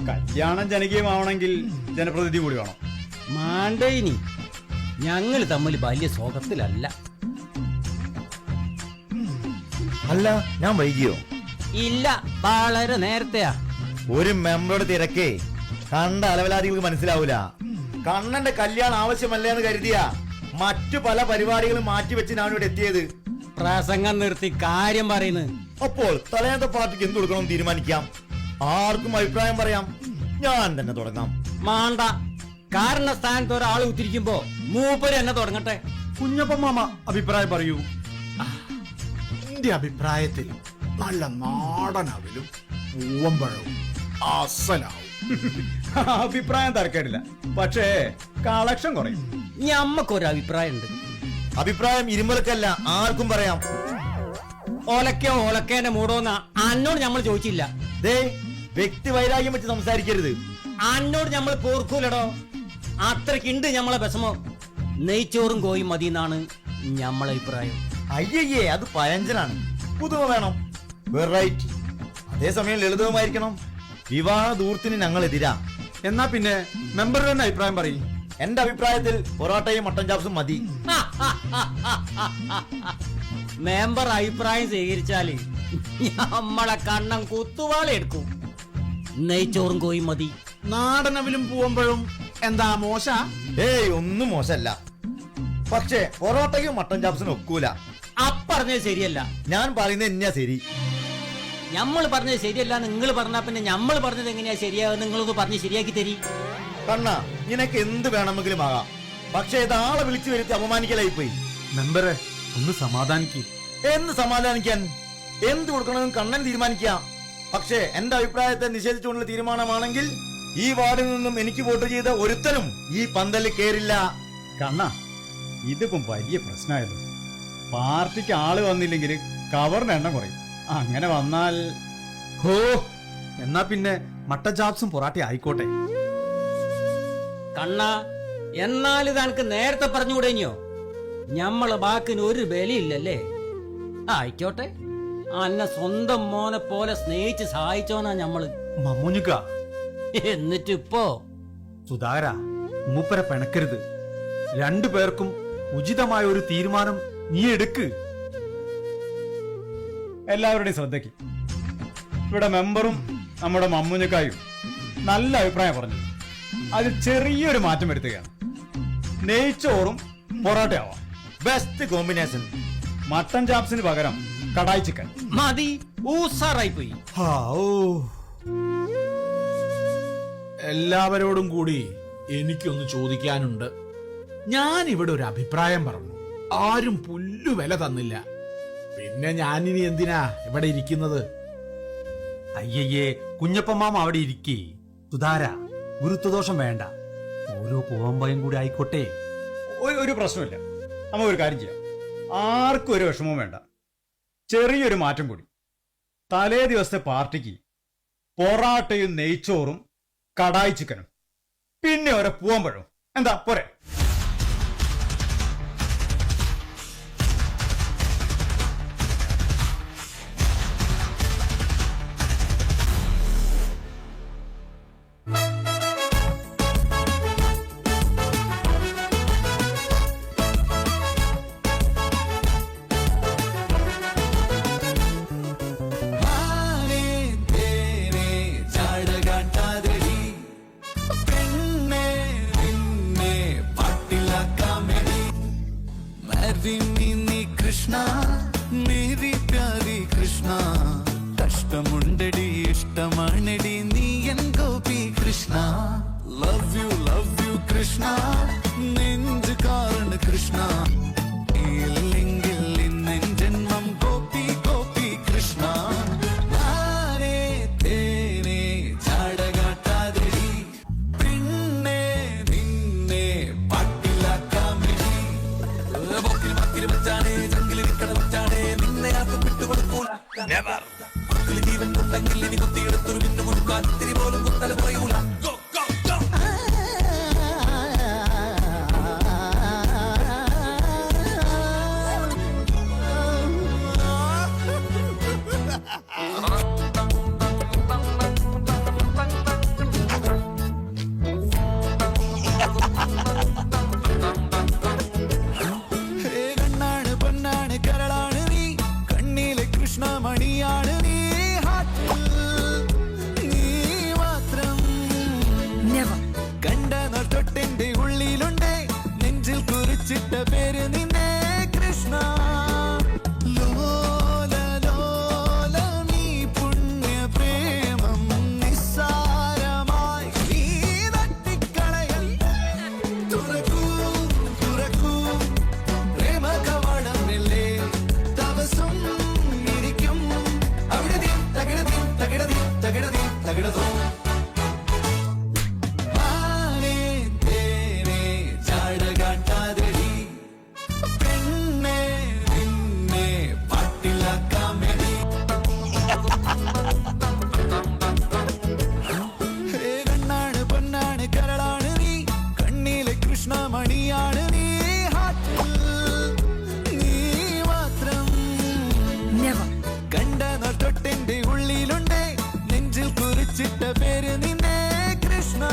കല്യാണം ജനകീയമാവണമെങ്കിൽ ജനപ്രതിനിധി കൂടി വേണം. മാണ്ടേനി, ഞങ്ങൾ തമ്മിൽ വലിയ സ്വാഗതത്തിലല്ല. അല്ല, ഞാൻ വൈകിയോ? ഇല്ല, വളരെ നേരത്തെയാ. ഒരു മെമ്പറുടെ തിരക്കേ കണ്ട അലവലാദികൾക്ക് മനസ്സിലാവൂല. കണ്ണന്റെ കല്യാണം ആവശ്യമല്ല എന്ന് കരുതിയ മറ്റു പല പരിപാടികളും മാറ്റിവെച്ച് ഞാൻ ഇവിടെ എത്തിയത്. പ്രസംഗം നിർത്തി കാര്യം പറയുന്നു. അപ്പോൾ തലേന്നത്തെ പാർട്ടിക്ക് എന്ത് കൊടുക്കണം തീരുമാനിക്കാം. ആർക്കും അഭിപ്രായം പറയാം. ഞാൻ തന്നെ തുടങ്ങാം. മാണ്ട, കാരണസ്ഥാനത്ത് ഒരാൾ ഉത്തിരിക്കുമ്പോ മൂപ്പര് എന്നെ തുടങ്ങട്ടെ. കുഞ്ഞപ്പൻ മാമ അഭിപ്രായം പറയൂ. എന്റെ അഭിപ്രായത്തിൽ നല്ല നാടൻ അവിലും പൂവമ്പഴവും അസലാവും. അഭിപ്രായം തരക്കേടില്ല, പക്ഷേ കളക്ഷൻ കുറയും. ഞമ്മക്കൊരു അഭിപ്രായം ഉണ്ട്. അഭിപ്രായം ഇരുമ്പലക്കല്ല, ആർക്കും പറയാം. ഒലക്കോ ഒലക്കേന്റെ മൂടോന്ന അന്നോട് നമ്മൾ ചോദിച്ചില്ല. ദേ, വ്യക്തി വൈരാഗ്യം വെച്ച് സംസാരിക്കരുത്. അന്നോട് നമ്മൾ പോർക്കൂലടോ. അത്രക്കുണ്ട് ഞമ്മളെ വിഷമം. നെയ്ച്ചോറും കോയും മതി എന്നാണ് ഞമ്മളെ അഭിപ്രായം. അയ്യയ്യേ, അത് പയഞ്ചനാണ്. പുതുമ വേണം, വെറൈറ്റി. അതേസമയം ലളിതവുമായിരിക്കണം. വിവാഹ ദൂരത്തിന് ഞങ്ങൾ എതിരാ. എന്നാ പിന്നെ മെമ്പർ തന്നെ അഭിപ്രായം പറയും. എന്റെ അഭിപ്രായത്തിൽ പൊറോട്ടയും മട്ടൻ ചാപ്സും മതി. മെമ്പർ അഭിപ്രായം സ്വീകരിച്ചാല് നമ്മളെ കണ്ണം കുത്തുവാളി എടുക്കും. നെയ്ച്ചോറും കോയും മതി. നാടൻ അവിലും പൂവമ്പഴവും എന്താ മോശ? ഏയ്, ഒന്നും മോശമല്ല. പക്ഷേ പൊറോട്ടയും മട്ടൻ ചാപ്സിനും ഒക്കൂല. അപ്പറഞ്ഞത് ശരിയല്ല. ഞാൻ പറയുന്നത് തന്നെയാ ശരി. നമ്മൾ പറഞ്ഞത് ശരിയല്ല നിങ്ങൾ പറഞ്ഞാ പിന്നെ നമ്മൾ പറഞ്ഞത് എങ്ങനെയാ ശരിയാവുക? നിങ്ങളൊന്ന് പറഞ്ഞ് ശരിയാക്കി തരി. കണ്ണ, നിനക്ക് എന്ത് വേണമെങ്കിലും ആകാം. പക്ഷേ ഇതാളെ വിളിച്ചു വരുത്തി അപമാനിക്കലായി പോയി. മെമ്പറെ ഒന്ന് സമാധാനിക്ക്. എന്ന് സമാധാനിക്കാൻ? എന്ത് കൊടുക്കണമെന്ന് കണ്ണൻ തീരുമാനിക്കാം. പക്ഷേ എന്റെ അഭിപ്രായത്തെ നിഷേധിച്ചുകൊണ്ടുള്ള തീരുമാനമാണെങ്കിൽ ഈ വാർഡിൽ നിന്നും എനിക്ക് വോട്ട് ചെയ്ത ഒരുത്തനും ഈ പന്തലിൽ കേറില്ല. കണ്ണ, ഇതിപ്പം വലിയ പ്രശ്നമായല്ലോ. പാർട്ടിക്ക് ആള് വന്നില്ലെങ്കിൽ കവറിന് എണ്ണം കുറയും. അങ്ങനെ വന്നാൽ ഹോ, എന്നാ പിന്നെ മട്ടൻ ചാപ്സും പൊറാട്ട ആയിക്കോട്ടെ. കണ്ണ, എന്നാലും തനക്ക് നേരത്തെ പറഞ്ഞുകൂടെഞ്ഞോ? ഞമ്മളെ ബാക്കിന് ഒരു ബലിയില്ലല്ലേ? ആയിക്കോട്ടെ. അന്നെ സ്വന്തം മോനെ പോലെ സ്നേഹിച്ച് സഹായിച്ചോനാ ഞമ്മള്. മമ്മൂഞ്ഞുക്ക, എന്നിട്ടിപ്പോ സുധാകര, മൂപ്പരെ പിണക്കരുത്. രണ്ടുപേർക്കും ഉചിതമായ ഒരു തീരുമാനം നീ എടുക്ക്. എല്ലാവരുടെയും ശ്രദ്ധയ്ക്ക്, ഇവിടെ മെമ്പറും നമ്മുടെ മമ്മൂഞ്ഞക്കായും നല്ല അഭിപ്രായം പറഞ്ഞു. അതിൽ ചെറിയൊരു മാറ്റം വരുത്തുകയാണ്. നെയ്ച്ചോറും പൊറോട്ടയാവാം. Best combination. മട്ടൻ ചാപ്സിന് പകരം കടായി ചിക്കൻ മതി. ഊസാറായി പോയി. എല്ലാവരോടും കൂടി എനിക്കൊന്ന് ചോദിക്കാനുണ്ട്. ഞാൻ ഇവിടെ ഒരു അഭിപ്രായം പറഞ്ഞു, ആരും പുല്ലു വില തന്നില്ല. പിന്നെ ഞാനിനി എന്തിനാ ഇവിടെ ഇരിക്കുന്നത്? അയ്യയ്യേ, കുഞ്ഞപ്പൻ മാമ അവിടെ ഇരിക്കേ. സുധാര, ഗുരുത്വദോഷം വേണ്ട. ഓരോ പൂവമ്പയും കൂടി ആയിക്കോട്ടെ. ഒരു പ്രശ്നമില്ല. നമുക്ക് ഒരു കാര്യം ചെയ്യാം. ആർക്കും ഒരു വിഷമവും വേണ്ട. ചെറിയൊരു മാറ്റം കൂടി. തലേ ദിവസത്തെ പാർട്ടിക്ക് പൊറാട്ടയും നെയ്ച്ചോറും കടായി ചിക്കനും പിന്നെ ഒരു പൂവമ്പഴവും. എന്താ പോരെ? കൃഷ്ണ മേരി പ്യാരി കൃഷ്ണ, കഷ്ടമുണ്ടടി ഇഷ്ടമാണടി നീ N Gopi Krishna. Love you Krishna, നെഞ്ച് കാരണ കൃഷ്ണ. ഇല്ലെങ്കിൽ ഇന്നെൻ ജന്മം ഗോപി ഗോപി കൃഷ്ണ. ആരേ തേനേ ചാടകാട്ടാതടി, പിന്നെ നിന്നെ പാട്ടിലാക്കാമെടി. വെച്ചാണേ ജംഗിലിരിക്കണ വെച്ചാണേ നിന്നെ ആർക്കും വിട്ടുകൊടുക്കൂല. ജീവൻ കൊണ്ടെങ്കിൽ ഇനി കുത്തിയെടുത്തൊരു മിന്നു കൊടുക്കാൻ ഇത്തിരി പോലും കുത്തല പറയൂല. കണ്ണാണ് പൊന്നാണ് കരളാണ് നീ, കണ്ണിലെ കൃഷ്ണമണിയാണ് നീ. ഹാർട്ടിൽ നീ കുറിച്ചിട്ട പേര് നിന്നെ കൃഷ്ണ ലോല ലോല നീ പുണ്യ പ്രേമം നിസ്സാരമായി നീ തട്ടിക്കളയൽ തുറക്കൂ തുറക്കൂ പ്രേമ കവാടം മെല്ലെ തപസ്സും ഇരിക്കും അവിടെ തകിടതി തകിടതി തകിടതി തകിടതോ കണ്ണാണ് പൊന്നാണ് കരളാണ് നീ കണ്ണിലെ കൃഷ്ണമണിയാണ് നീ ഹാർട്ടിൽ നീ മാത്രം കണ്ട തൊട്ടെന്റെ ഉള്ളിലുണ്ട് നെഞ്ചിൽ കുറിച്ചിട്ട പേര് നിന്നെ കൃഷ്ണ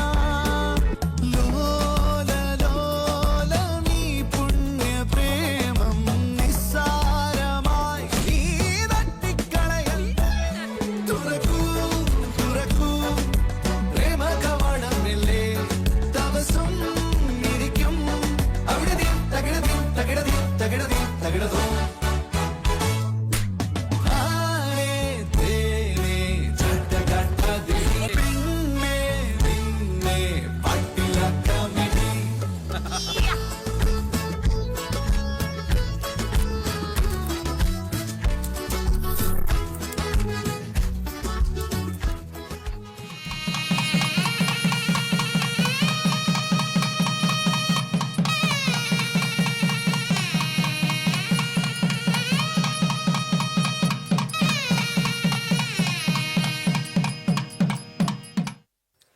ലോല ലോല നീ പുണ്യ പ്രേമം നിസ്സാരമായി നീ തട്ടിക്കളയൽ തുറക്കൂ തുറക്കൂ പ്രേമ കവാടം മെല്ലെ തപസ്സും ഇരിക്കും അവിടെ തകിടതി തകിടതി തകിടതി തകിടതോ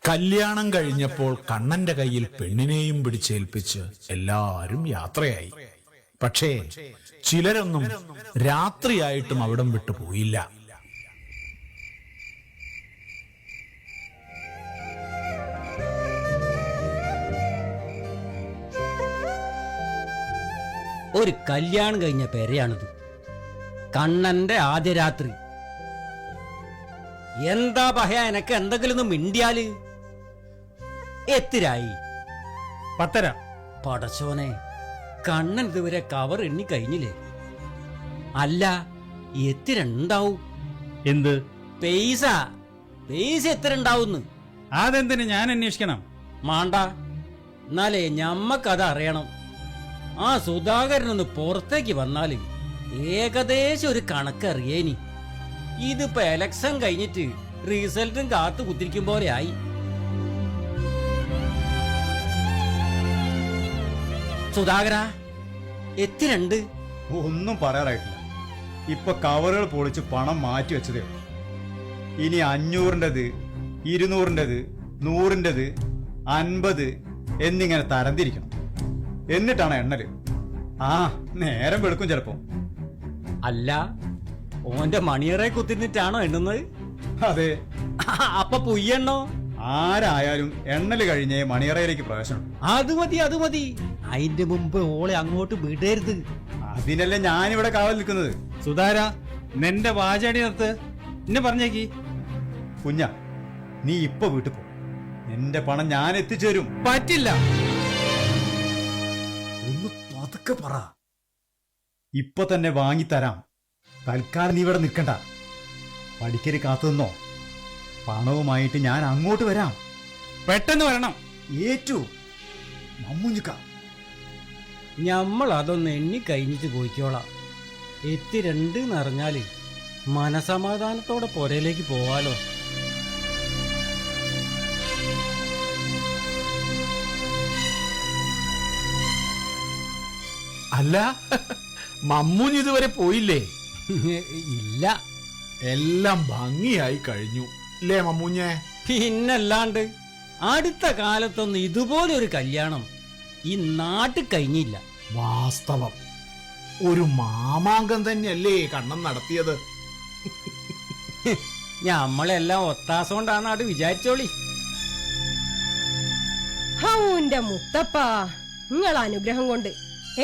കല്യാണം കഴിഞ്ഞപ്പോൾ കണ്ണന്റെ കയ്യിൽ പെണ്ണിനെയും പിടിച്ചേൽപ്പിച്ച് എല്ലാരും യാത്രയായി. പക്ഷേ ചിലരൊന്നും രാത്രിയായിട്ടും അവിടം വിട്ടു പോയില്ല. ഒരു കല്യാണം കഴിഞ്ഞ പെരയാണിത്. കണ്ണന്റെ ആദ്യ രാത്രി. എന്താ പഹയ എനക്ക് എന്തെങ്കിലും ഒന്ന് മിണ്ടിയാല്? എത്തിരായി 10:30. പടച്ചോനെ, കണ്ണൻ ഇതുവരെ കവർ എണ്ണി കഴിഞ്ഞില്ലേ? അല്ല, എത്തിരണ്ടാവും? എന്ത് പൈസ എത്തിരണ്ടാവുന്ന്? അതെന്തിന് ഞാൻ അന്വേഷിക്കണം? മാണ്ട, എന്നാലേ ഞമ്മക്കത് അറിയണം. ആ സുധാകരനൊന്ന് പുറത്തേക്ക് വന്നാല് ഏകദേശം ഒരു കണക്കറിയേനി. ഇതിപ്പോ എലക്ഷൻ കഴിഞ്ഞിട്ട് റിസൾട്ടും കാത്തു കുത്തിരിക്കും പോലെ ആയി. സുധാകര, എത്തിരണ്ട്? ഒന്നും പറയാറായിട്ടില്ല. ഇപ്പൊ കവറുകൾ പൊളിച്ച് പണം മാറ്റി വെച്ചതേ ഉള്ളൂ. ഇനി 500-ൻ്റെത്, 200-ൻ്റെത്, 100-ൻ്റെത്, 50 എന്നിങ്ങനെ തരംതിരിക്കണം. എന്നിട്ടാണ് എണ്ണല്. ആ, നേരം വെളുക്കും ചിലപ്പോ. അല്ല, ഓന്റെ മണിയറെ കുത്തിരുന്നിട്ടാണോ എണ്ണുന്നത്? അതെ. അപ്പൊ പുയ്യണ്ണോ? ആരായാലും എണ്ണല് കഴിഞ്ഞേ മണിയറയിലേക്ക് പ്രവേശനം. അത് മതി. അതിന്റെ മുമ്പ് ഓളെ അങ്ങോട്ട് വിടരുത്. അതിനല്ലേ ഞാനിവിടെ കാവൽ നിൽക്കുന്നത്. സുധാര, നിന്റെ വാചാടി നിർത്ത്. എന്നെ പറഞ്ഞേക്ക്. കുഞ്ഞ, നീ ഇപ്പൊ വീട്ടിൽ പോ. നിന്റെ പണം ഞാൻ എത്തിച്ചേരും. പറ്റില്ല. ഒന്ന് പതുക്കെ പറ. ഇപ്പൊ തന്നെ വാങ്ങിത്തരാം. തൽക്കാലം നീ ഇവിടെ നിൽക്കണ്ട. പഠിക്കര് കാത്തു നിന്നോ. പണവുമായിട്ട് ഞാൻ അങ്ങോട്ട് വരാം. പെട്ടെന്ന് വരണം. ഏറ്റു മമ്മൂഞ്ഞിക്ക. നമ്മൾ അതൊന്ന് എണ്ണി കഴിഞ്ഞിട്ട് പോയിക്കോളാം. എത്തിരണ്ട് എന്നറിഞ്ഞാല് മനസമാധാനത്തോടെ പുരയിലേക്ക് പോവാലോ. അല്ല, മമ്മൂഞ്ഞ് ഇതുവരെ പോയില്ലേ? ഇല്ല, എല്ലാം ഭംഗിയായി കഴിഞ്ഞു അല്ലേ മമ്മൂഞ്ഞെ? പിന്നല്ലാണ്ട്. അടുത്ത കാലത്തൊന്നും ഇതുപോലെ ഒരു കല്യാണം ഈ നാട്ടിൽ കഴിഞ്ഞില്ല. വാസ്തവം, ഒരു മാമാങ്കം തന്നെയല്ലേ കണ്ണൻ നടത്തിയത്. ഞമ്മളെല്ലാം ഒത്താസം കൊണ്ടാണ് അത് വിചാരിച്ചോളി. ഹൗന്റെ മുത്തപ്പ, നിങ്ങൾ അനുഗ്രഹം കൊണ്ട്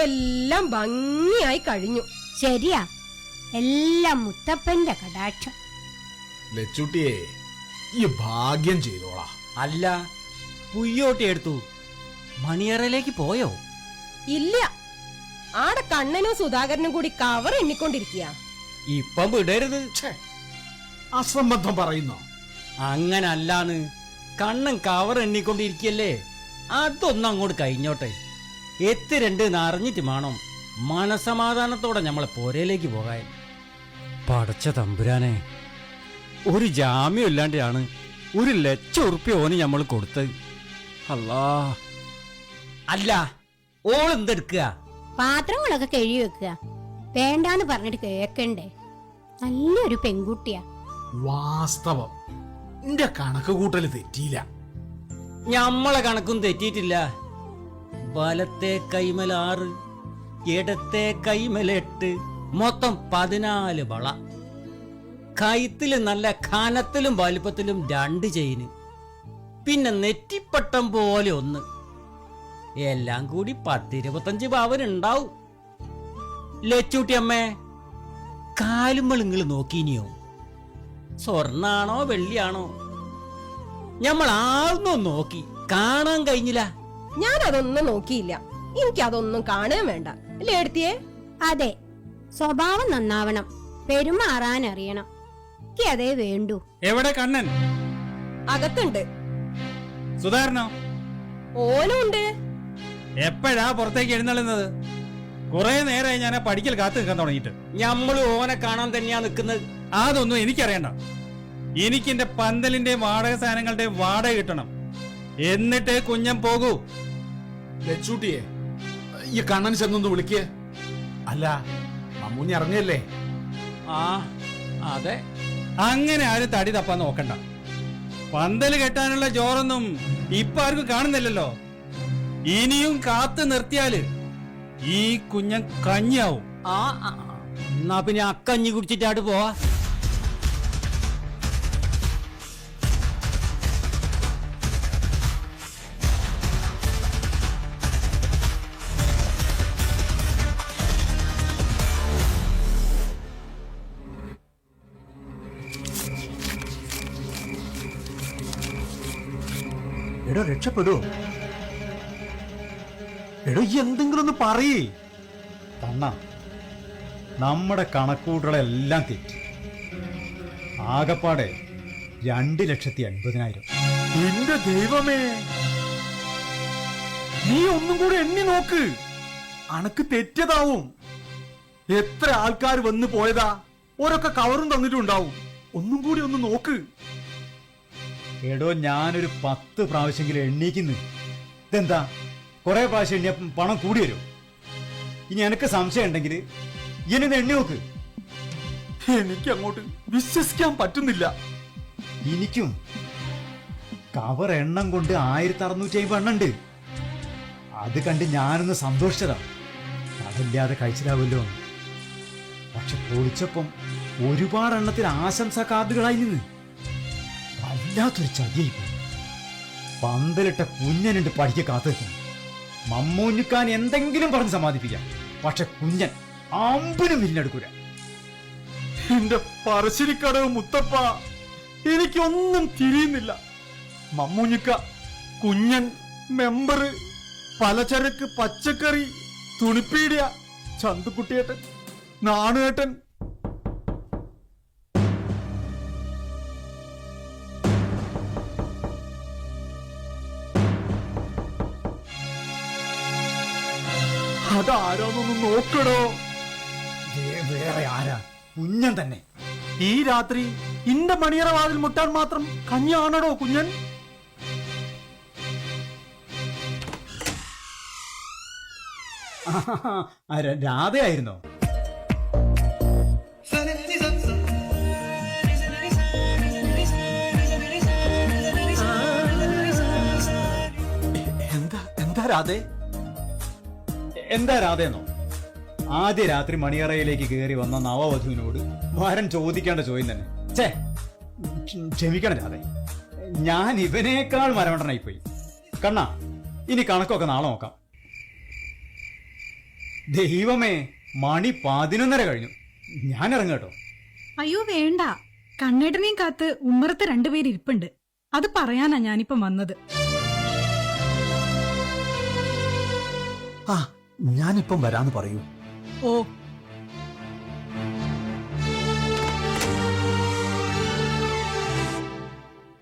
എല്ലാം ഭംഗിയായി കഴിഞ്ഞു. ശരിയാ, എല്ലാം മുത്തപ്പന്റെ കടാക്ഷം. ലച്ചുട്ടിയെ, ഈ ഭാഗ്യം ചെയ്തോളാ. അല്ല, പുയ്യോട്ടി എടുത്തു മണിയറയിലേക്ക് പോയോ? ഇല്ല, ആടെ കണ്ണനും സുധാകരനും കൂടി കവർ എണ്ണിക്കൊണ്ടിരിക്കുക. ഇപ്പം വിടരുത്. അസംബന്ധം പറയുന്നോ? അങ്ങനല്ലാന്ന്. കണ്ണൻ കവർ എണ്ണിക്കൊണ്ടിരിക്കല്ലേ, അതൊന്നും അങ്ങോട്ട് കഴിഞ്ഞോട്ടെ. എത്തിരണ്ട് അറിഞ്ഞിട്ട് വേണം മനസമാധാനത്തോടെ നമ്മളെ പോരയിലേക്ക് പോകാൻ. പടച്ച തമ്പുരാനെ, ഒരു ജാമ്യം ഇല്ലാണ്ടാണ് 1,00,000 ഉറുപ്പ്യ ഓന് നമ്മൾ കൊടുത്തത്. അല്ലാ. അല്ല, ഓളെന്തെടുക്കുക? പാത്രങ്ങളൊക്കെ കഴുകി വെക്കുക. വേണ്ടാന്ന് പറഞ്ഞിട്ട് കേക്കണ്ടേ? നല്ലൊരു പെൺകുട്ടിയാ. വാസ്തവം എന്റെ കണക്ക് കൂട്ടല് തെറ്റിയില്ല. ഞമ്മളെ കണക്കും തെറ്റിയിട്ടില്ല. വലത്തെ കൈമൽ 6, ഇടത്തെ കൈമൽ 8, മൊത്തം 14 വള. കൈത്തിലും നല്ല ഖനത്തിലും വലിപ്പത്തിലും 2 ചെയിന്, പിന്നെ നെറ്റിപ്പട്ടം പോലെ 1. എല്ലാം കൂടി 10-25 പവൻ ഉണ്ടാവും. ലച്ചൂട്ടി അമ്മേ, കാലുമ്പോൾ നിങ്ങൾ നോക്കിനിയോ? സ്വർണ്ണാണോ വെള്ളിയാണോ? ഞമ്മൾ ആർന്നും നോക്കി, കാണാൻ കഴിഞ്ഞില്ല. ഞാൻ അതൊന്നും നോക്കിയില്ല. എനിക്ക് അതൊന്നും കാണാൻ വേണ്ട. അല്ലേ എടുത്തിയേ? അതെ, സ്വഭാവം നന്നാവണം, പെരുമാറാൻ അറിയണം. എനിക്ക് അതേ വേണ്ടു. എവിടെ കണ്ണൻ? അകത്തുണ്ട്. സുധാരണോ? ഓനും ഉണ്ട്. എപ്പോഴാ പുറത്തേക്ക് എഴുന്നള്ളുന്നത്? കുറെ നേരമായി ഞാൻ പഠിക്കൽ കാത്തു നിൽക്കാൻ തുടങ്ങിയിട്ട്. ഞമ്മള് ഓനെ കാണാൻ തന്നെയാ നിൽക്കുന്നത്. അതൊന്നും എനിക്കറിയണ്ട. എനിക്ക് എന്റെ പന്തലിന്റെ വാടക സാധനങ്ങളുടെ വാടക കിട്ടണം. എന്നിട്ടേ കുഞ്ഞൻ പോകൂ. ലച്ചൂട്ടിയെ, ഈ കണ്ണൻ ചെന്നൊന്ന് വിളിക്കേ. അല്ല, മമ്മൂഞ്ഞ് ഇറങ്ങിയല്ലേ? ആ അതെ. അങ്ങനെ ആരും തടി തപ്പാൻ നോക്കണ്ട. പന്തല് കെട്ടാനുള്ള ജോറൊന്നും ഇപ്പൊ ആർക്കും കാണുന്നില്ലല്ലോ. ഇനിയും കാത്തു നിർത്തിയാല് ഈ കുഞ്ഞൻ കഞ്ഞിയാവും. ആ എന്നാ പിന്നെ അക്കഞ്ഞി കുടിച്ചിട്ടായിട്ട് പോവാ. എടോ രക്ഷപ്പെടൂ. എടോ എന്തെങ്കിലും ഒന്ന് പറയേ. കണ്ണ, നമ്മുടെ കണക്കൂട്ടുകളെല്ലാം തെറ്റി. ആകപ്പാടെ 2,80,000. എന്റെ ദൈവമേ, നീ ഒന്നും കൂടെ എണ്ണി നോക്ക്. അണക്ക് തെറ്റിയതാവും. എത്ര ആൾക്കാർ വന്ന് പോയതാ. ഓരൊക്കെ കവറും തന്നിട്ടുണ്ടാവും. ഒന്നും കൂടി ഒന്ന് നോക്ക്. എടോ, ഞാനൊരു 10 പ്രാവശ്യമെങ്കിലും എണ്ണീക്കുന്നു. ഇതെന്താ, കുറെ പ്രാവശ്യം എണ്ണിയ പണം കൂടി വരും. ഇനി എനിക്ക് സംശയം ഉണ്ടെങ്കിൽ ഇനി എണ്ണി നോക്ക്. എനിക്ക് അങ്ങോട്ട് വിശ്വസിക്കാൻ പറ്റുന്നില്ല. എനിക്കും കവർ എണ്ണം കൊണ്ട് 1,650 എണ്ണുണ്ട്. അത് കണ്ട് ഞാനൊന്ന് സന്തോഷിച്ചതാ, അതല്ലാതെ കഴിച്ചിലാവല്ലോ. പക്ഷെ പൊളിച്ചപ്പം ഒരുപാട് എണ്ണത്തിൽ ആശംസാ കാർഡുകളായി നിന്ന്. വല്ലാത്തൊരു ചതിയായി പോയി. പന്തലിട്ട കുഞ്ഞനുണ്ട് പഠിക്ക കാത്തു നിൽക്കുന്നു. മമ്മൂഞ്ഞുക്കാൻ എന്തെങ്കിലും പറഞ്ഞ് സമാധിപ്പിക്കാം. പക്ഷെ കുഞ്ഞൻ അമ്പനും വില്ലെടുക്കൂല. എന്റെ പറശ്ശിനിക്കടവ് മുത്തപ്പ, എനിക്കൊന്നും തിരിയുന്നില്ല. മമ്മൂഞ്ഞിക്ക, കുഞ്ഞൻ, മെമ്പർ, പലചരക്ക്, പച്ചക്കറി, തുണിപ്പീടിയ, ചന്തുക്കുട്ടിയേട്ടൻ, നാണുവേട്ടൻ. അതാരോന്നൊന്ന് നോക്കടോ. വേറെ ആരാ? കുഞ്ഞൻ തന്നെ. ഈ രാത്രി ഇന്റെ മണിയറ വാതിൽ മുട്ടാൻ മാത്രം കഞ്ഞാണടോ കുഞ്ഞൻ? രാധയായിരുന്നോ? എന്താ രാധേ? എന്താ രാധയെന്നോ? ആദ്യ രാത്രി മണിയറയിലേക്ക് കയറി വന്ന നവവധുവിനോട് വരൻ ചോദിക്കേണ്ട ചോദ്യം തന്നെ. ക്ഷമിക്കണം രാധേ, ഞാൻ ഇവനേക്കാൾ മരമണ്ടനായിപ്പോയി. കണ്ണാ, ഇനി കണക്കൊക്കെ നാളെ നോക്കാം. ദൈവമേ, മണി 11:30 കഴിഞ്ഞു. ഞാൻ ഇറങ്ങട്ടോ. അയ്യോ വേണ്ട, കണ്ണേട്ടനെയും കാത്ത് ഉമ്മറത്ത് 2 പേര് ഇരിപ്പുണ്ട്. അത് പറയാനാ ഞാനിപ്പം വന്നത്. ഞാനിപ്പം വരാന്ന് പറയൂ. ഓ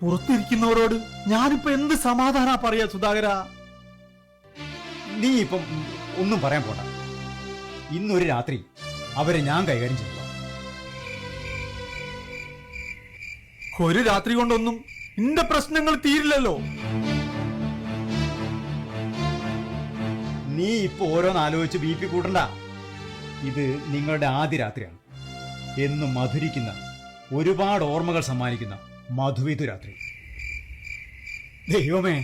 പുറത്തിരിക്കുന്നവരോട് ഞാനിപ്പോ എന്ത് സമാധാനാ പറയാ സുധാകര? നീ ഇപ്പം ഒന്നും പറയാൻ പോണ്ട. ഇന്നൊരു രാത്രി അവരെ ഞാൻ കൈകാര്യം ചെയ്തു. ഒരു രാത്രി കൊണ്ടൊന്നും ഇന്റെ പ്രശ്നങ്ങൾ തീരില്ലല്ലോ. നീ ഇപ്പൊ ഓരോന്ന് ആലോചിച്ച് ബി പി കൂട്ടണ്ട. ഇത് നിങ്ങളുടെ ആദ്യ രാത്രിയാണ്. എന്നും മധുരിക്കുന്ന, ഒരുപാട് ഓർമ്മകൾ സമ്മാനിക്കുന്ന മധുവിധു രാത്രി. ദൈവമേ,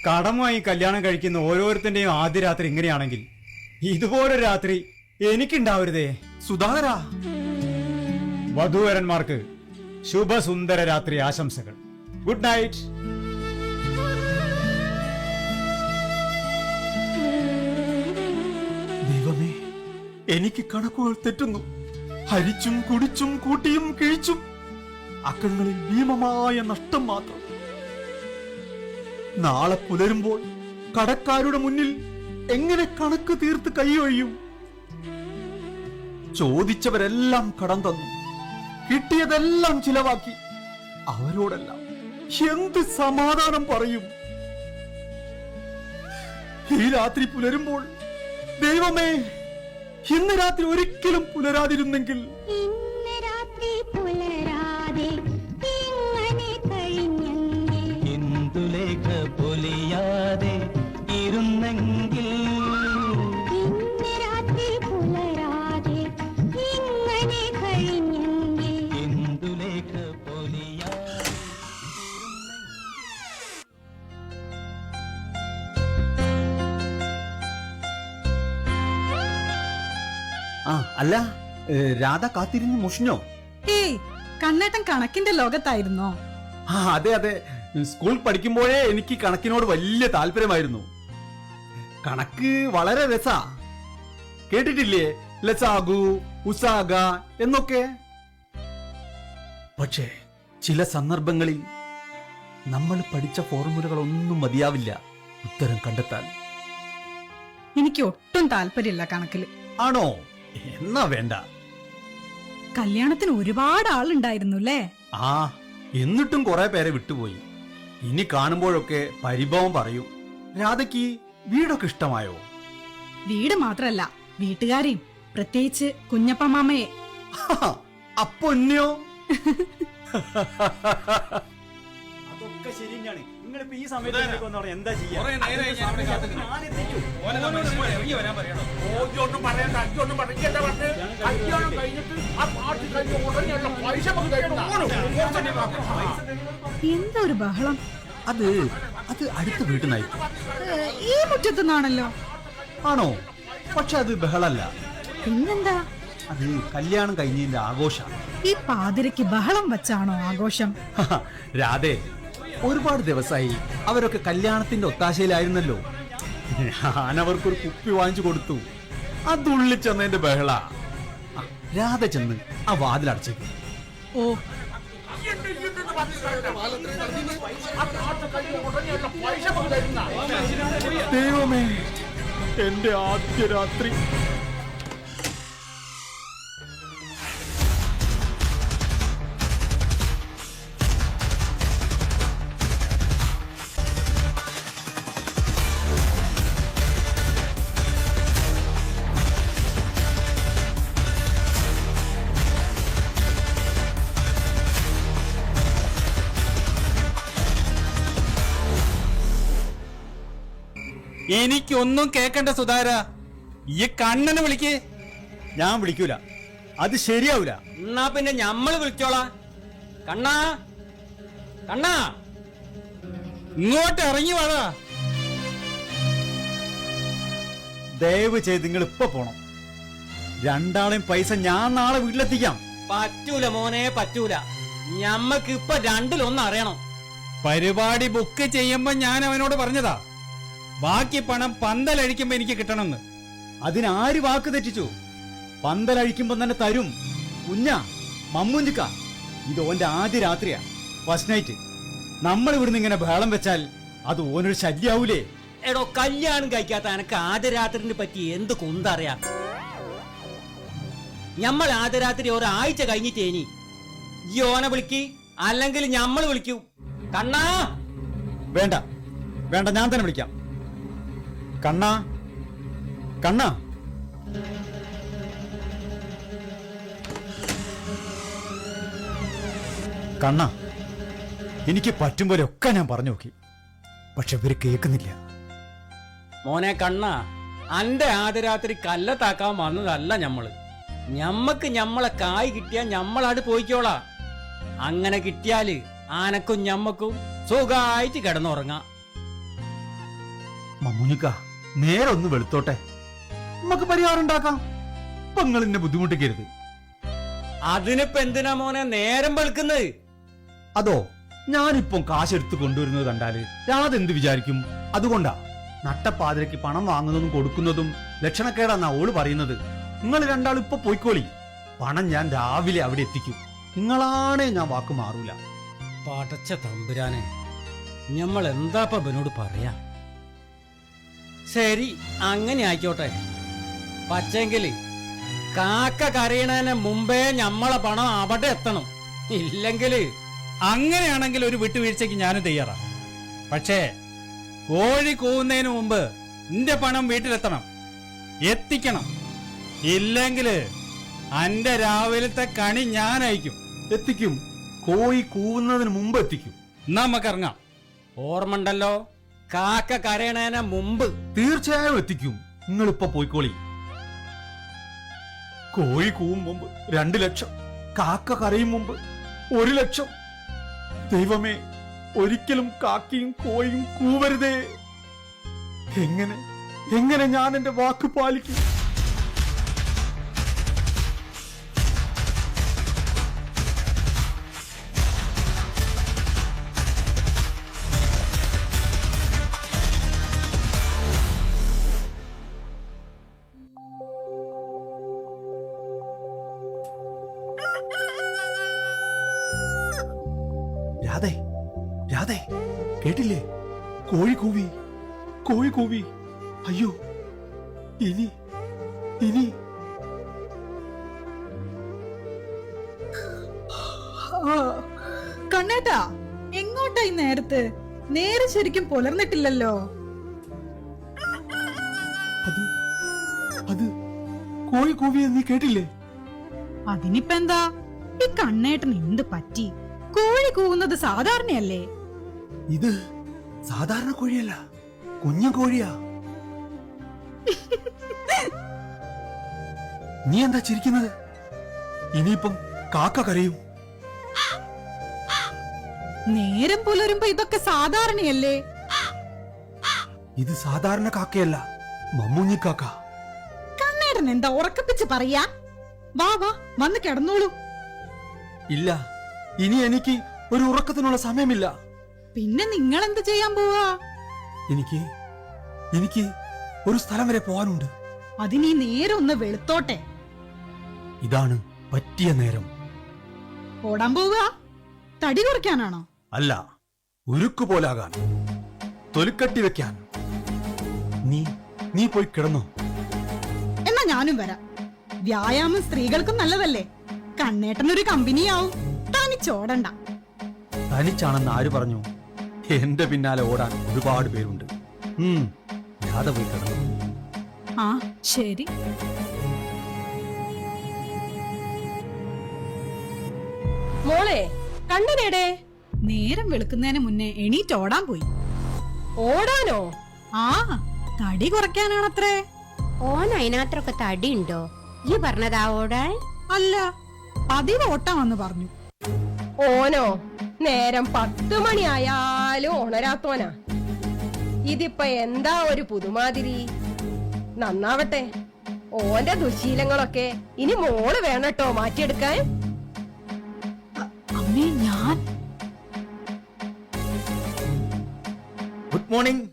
കടമായി കല്യാണം കഴിക്കുന്ന ഓരോരുത്തന്റെയും ആദ്യ രാത്രി ഇങ്ങനെയാണെങ്കിൽ ഇതുപോലൊരു രാത്രി എനിക്കുണ്ടാവരുതേ. സുധാകര, വധൂവരന്മാർക്ക് ശുഭസുന്ദര രാത്രി ആശംസകൾ. Good night. ദൈവമേ, എനിക്ക് കണക്കുകൾ തെറ്റുന്നു. ഹരിച്ചും കുടിച്ചും കൂട്ടിയും കിഴിച്ചും അക്കങ്ങളിൽ ഭീമമായ നഷ്ടം മാത്രം. നാളെ പുലരുമ്പോൾ കടക്കാരുടെ മുന്നിൽ എങ്ങനെ കണക്ക് തീർത്ത് കൈയൊഴിയും? ചോദിച്ചവരെല്ലാം കടം തന്നു, കിട്ടിയതെല്ലാം ചിലവാക്കി. അവരോടെല്ലാം എന്ത് സമാധാനം പറയും? ഈ രാത്രി പുലരുമ്പോൾ ദൈവമേ, ഇന്ന് രാത്രി ഒരിക്കലും പുലരാതിരുന്നെങ്കിൽ. ഇന്ദുലേഖ പൊലിയാതെ ഇരുന്നെങ്കിൽ. ഇന്ദുലേഖ പൊലിയാതെ. ആ അല്ല, രാധ കാത്തിരുന്ന് മുഷിഞ്ഞോ? ഏയ് കണ്ണേട്ടൻ കണക്കിന്റെ ലോകത്തായിരുന്നോ? ആ അതെ അതെ, സ്കൂൾ പഠിക്കുമ്പോഴേ എനിക്ക് കണക്കിനോട് വലിയ താല്പര്യമായിരുന്നു. കണക്ക് വളരെ രസാ. കേട്ടിട്ടില്ലേ ലസാഗു, ഉസാഗ എന്നൊക്കെ? പക്ഷേ ചില സന്ദർഭങ്ങളിൽ നമ്മൾ പഠിച്ച ഫോർമുലകളൊന്നും മതിയാവില്ല ഉത്തരം കണ്ടെത്താൻ. എനിക്ക് ഒട്ടും താല്പര്യമില്ല കണക്കില്. ആണോ? എന്നാ വേണ്ട. കല്യാണത്തിന് ഒരുപാട് ആളുണ്ടായിരുന്നു അല്ലേ? ആ, എന്നിട്ടും കുറെ പേരെ വിട്ടുപോയി. ഇനി കാണുമ്പോഴൊക്കെ പരിഭവം പറയും. രാധയ്ക്ക് വീടൊക്കെ ഇഷ്ടമായോ? വീട് മാത്രല്ല, വീട്ടുകാരെയും, പ്രത്യേകിച്ച് കുഞ്ഞപ്പ മാമയെ. അപ്പൊ എന്നെയോ? അതൊക്കെ ശരി തന്നെയാണ്. നിങ്ങളിപ്പോ ഈ സമയത്ത് എന്താ ചെയ്യാ? എന്താ ഒരു ബഹളം? അത് അടുത്ത വീട്ടിനായി. ഈ മുറ്റത്തുനിന്നാണല്ലോ. ആണോ? പക്ഷെ അത് ബഹളല്ല. പിന്നെന്താ? അത് കല്യാണം കഴിഞ്ഞതിന്റെ ആഘോഷമാണ്. ഈ പാതിരയ്ക്ക് ബഹളം വച്ചാണോ ആഘോഷം? രാധേ, ഒരുപാട് ദിവസമായി അവരൊക്കെ കല്യാണത്തിന്റെ ഒത്താശയിലായിരുന്നല്ലോ. ഞാനവർക്കൊരു കുപ്പി വാങ്ങിച്ചു കൊടുത്തു. അതുള്ളിൽ ചെന്നതിന്റെ ബഹള. രാധ ചെന്ന് ആ വാതിലടച്ചേക്കും. ഓ, ദൈവമേ, എന്റെ ആദ്യ രാത്രി. എനിക്കൊന്നും കേക്കണ്ട സുധാര. ഈ കണ്ണനെ വിളിക്ക്. ഞാൻ വിളിക്കൂല, അത് ശരിയാവൂല. എന്നാ പിന്നെ ഞമ്മള് വിളിച്ചോളാ. കണ്ണാ, കണ്ണാ, ഇങ്ങോട്ട് ഇറങ്ങി വാടാ. ദയവ് ചെയ്ത് നിങ്ങൾ ഇപ്പൊ പോണം. രണ്ടാളെയും പൈസ ഞാൻ നാളെ വീട്ടിലെത്തിക്കാം. പറ്റൂല മോനെ, പറ്റൂല. ഞമ്മക്ക് ഇപ്പൊ രണ്ടിലൊന്ന് അറിയണം. പരിപാടി ബുക്ക് ചെയ്യുമ്പോ ഞാൻ അവനോട് പറഞ്ഞതാ, ബാക്കി പണം പന്തലഴിക്കുമ്പോ എനിക്ക് കിട്ടണമെന്ന്. അതിനാര് വാക്ക് തെറ്റിച്ചു? പന്തലഴിക്കുമ്പോ തന്നെ തരും. കുഞ്ഞ മമ്മൂഞ്ചിക്ക, ഇത് ഓന്റെ ആദ്യ രാത്രിയാ, ഫസ്റ്റ് നൈറ്റ്. നമ്മൾ ഇവിടുന്ന് ഇങ്ങനെ ബഹളം വെച്ചാൽ അത് ഓനൊരു ശല്യാവൂലേ? എടോ കല്യാണം കഴിക്കാത്ത എനക്ക് ആദ്യരാത്രിനെ പറ്റി എന്ത് കുന്തറിയാം? ഞമ്മൾ ആദ്യരാത്രി ഒരാഴ്ച കഴിഞ്ഞിട്ടേനി ഈ ഓനെ വിളിക്ക്, അല്ലെങ്കിൽ ഞമ്മൾ വിളിക്കൂ. കണ്ണാ, വേണ്ട വേണ്ട, ഞാൻ തന്നെ വിളിക്കാം. കണ്ണാ, കണ്ണാ. കണ്ണ, എനിക്ക് പറ്റും പോലെ ഒക്കെ ഞാൻ പറഞ്ഞു നോക്കി, പക്ഷെ ഇവര് കേൾക്കുന്നില്ല. മോനെ കണ്ണാ, അന്റെ ആദ്യരാത്രി കല്ലത്താക്കാൻ വന്നതല്ല ഞമ്മള്. ഞമ്മക്ക് ഞമ്മളെ കായ് കിട്ടിയാ ഞമ്മളാട് പോയിക്കോളാ. അങ്ങനെ കിട്ടിയാല് ആനക്കും ഞമ്മക്കും സുഖമായിട്ട് കിടന്നുറങ്ങാം. മമ്മൂനിക്ക, നേരെ ഒന്ന് വെളുത്തോട്ടെ, നമുക്ക് പരിഹാരം ഉണ്ടാക്കാം. ഇപ്പൊ നിങ്ങൾ എന്നെ ബുദ്ധിമുട്ടിക്കരുത്. അതിനിപ്പോ എന്തിനാ മോനെ നേരം വെളുക്കുന്നത്? അതോ, ഞാനിപ്പം കാശെടുത്ത് കൊണ്ടുവരുന്നത് കണ്ടാല് രാധ എന്ത് വിചാരിക്കും? അതുകൊണ്ടാ നട്ടപ്പാതിരക്ക് പണം വാങ്ങുന്നതും കൊടുക്കുന്നതും ലക്ഷണക്കേടാന്നാ ഓള് പറയുന്നത്. നിങ്ങൾ രണ്ടാളും ഇപ്പൊ പോയിക്കോളി, പണം ഞാൻ രാവിലെ അവിടെ എത്തിക്കും. നിങ്ങളാണേ ഞാൻ വാക്ക് മാറൂല. പടച്ച തമ്പുരാനെ, ഞമ്മൾ എന്താപ്പ ഇവനോട് പറയാ? ശരി, അങ്ങനെ ആയിക്കോട്ടെ. പക്ഷെങ്കില് കാക്ക കരയണതിന് മുമ്പേ ഞമ്മളെ പണം അവിടെ എത്തണം. ഇല്ലെങ്കില് അങ്ങനെയാണെങ്കിൽ ഒരു വിട്ടുവീഴ്ചയ്ക്ക് ഞാനും തയ്യാറാ. പക്ഷേ കോഴി കൂവുന്നതിന് മുമ്പ് നിന്റെ പണം വീട്ടിലെത്തണം, എത്തിക്കണം. ഇല്ലെങ്കില് അന്റെ രാവിലത്തെ കണി ഞാൻ അയക്കും. എത്തിക്കും, കോഴി കൂവുന്നതിന് മുമ്പ് എത്തിക്കും. നമുക്കിറങ്ങാം. ഓർമ്മ ഉണ്ടല്ലോ, കാക്ക കരയണതിന് മുമ്പ്. തീർച്ചയായും എത്തിക്കും. നിങ്ങളിപ്പോ പോയിക്കോളി. കോഴി കൂവും മുമ്പ് 2 ലക്ഷം, കാക്ക കരയും മുമ്പ് 1 ലക്ഷം. ദൈവമേ, ഒരിക്കലും കാക്കയും കോഴിയും കൂവരുതേ. എങ്ങനെ ഞാൻ എന്റെ വാക്ക് പാലിക്കും? രാധേ, രാധേ, കേട്ടില്ലേ? കോഴി കൂവി, കോഴി കൂവി. അയ്യോ, ഇനി കണ്ണേട്ടാ, എങ്ങോട്ടായി നേരത്ത്? നേരെ ശരിക്കും പുലർന്നിട്ടില്ലല്ലോ. അത് കോഴി കൂവി, നീ കേട്ടില്ലേ? അതിനിപ്പെന്താ? ഈ കണ്ണേട്ടന് എന്ത് പറ്റി? കോഴി കൂവുന്നത് സാധാരണയല്ലേ? ഇത് സാധാരണ കോഴിയല്ല, കുഞ്ഞു കോഴിയാ. നീ എന്താ ചിരിക്കുന്നത്? ഇനിയിപ്പം കാക്ക കരയും. നേരം പുലരുമ്പോ ഇതൊക്കെ സാധാരണയല്ലേ? ഇത് സാധാരണ കാക്കയല്ല, മമ്മൂഞ്ഞി കാക്ക. കണ്ണേട്ടൻ എന്താ ഉറക്കപ്പിച്ച് പറയാ? വാ വാ, വന്ന് കിടന്നോളൂ. ഇല്ല, ഇനി എനിക്ക് ഒരു ഉറക്കത്തിനുള്ള സമയമില്ല. പിന്നെ നിങ്ങൾ എന്ത് ചെയ്യാൻ പോവാ? എനിക്ക് ഒരു സ്ഥലം വരെ പോവാനുണ്ട്. അതിനീ നേരം ഒന്ന് വെളുത്തോട്ടെ. ഇതാണ് പറ്റിയ നേരം. ഓടാൻ പോവുക? തടി കുറയ്ക്കാനാണോ? അല്ല, ഉരുക്കുപോലാകാൻ, തൊലിക്കട്ടി വെക്കാൻ. നീ പോയി കിടന്നോ. എന്നാ ഞാനും വരാം. വ്യായാമം സ്ത്രീകൾക്കും നല്ലതല്ലേ. കണ്ണേട്ടനൊരു കമ്പനിയാവും. തനിച്ചോടണ്ട. തനിച്ചാണെന്ന് ആര് പറഞ്ഞു? എന്റെ പിന്നാലെ ഓടാൻ ഒരുപാട് പേരുണ്ട്. രാധ പോയി കിടന്നു. ആ ശരി. മോളെ, കണ്ണനേടെ? നേരം വെളുക്കുന്നതിന് മുന്നേ എണീറ്റ് ഓടാൻ പോയി. ഓടാനോ? ആ, തടി കുറയ്ക്കാനാണത്രേ. ഓൻ അതിനകത്തൊക്കെ തടി ഉണ്ടോ? ഈ പറഞ്ഞതാ ഓടാൻ? അല്ല, പതിവ് ഓട്ടാമെന്ന് പറഞ്ഞു. ഓനോ നേരം 10 മണിയായാലും ഉണരാത്തോനാ. ഇതിപ്പോ എന്താ ഒരു പുതുമാതിരി? നന്നാവട്ടെ. ഓന്റെ ദുശീലങ്ങളൊക്കെ ഇനി മോള് വേണട്ടോ മാറ്റിയെടുക്കാൻ. അമ്മേ, ഞാൻ ഗുഡ് മോർണിംഗ്.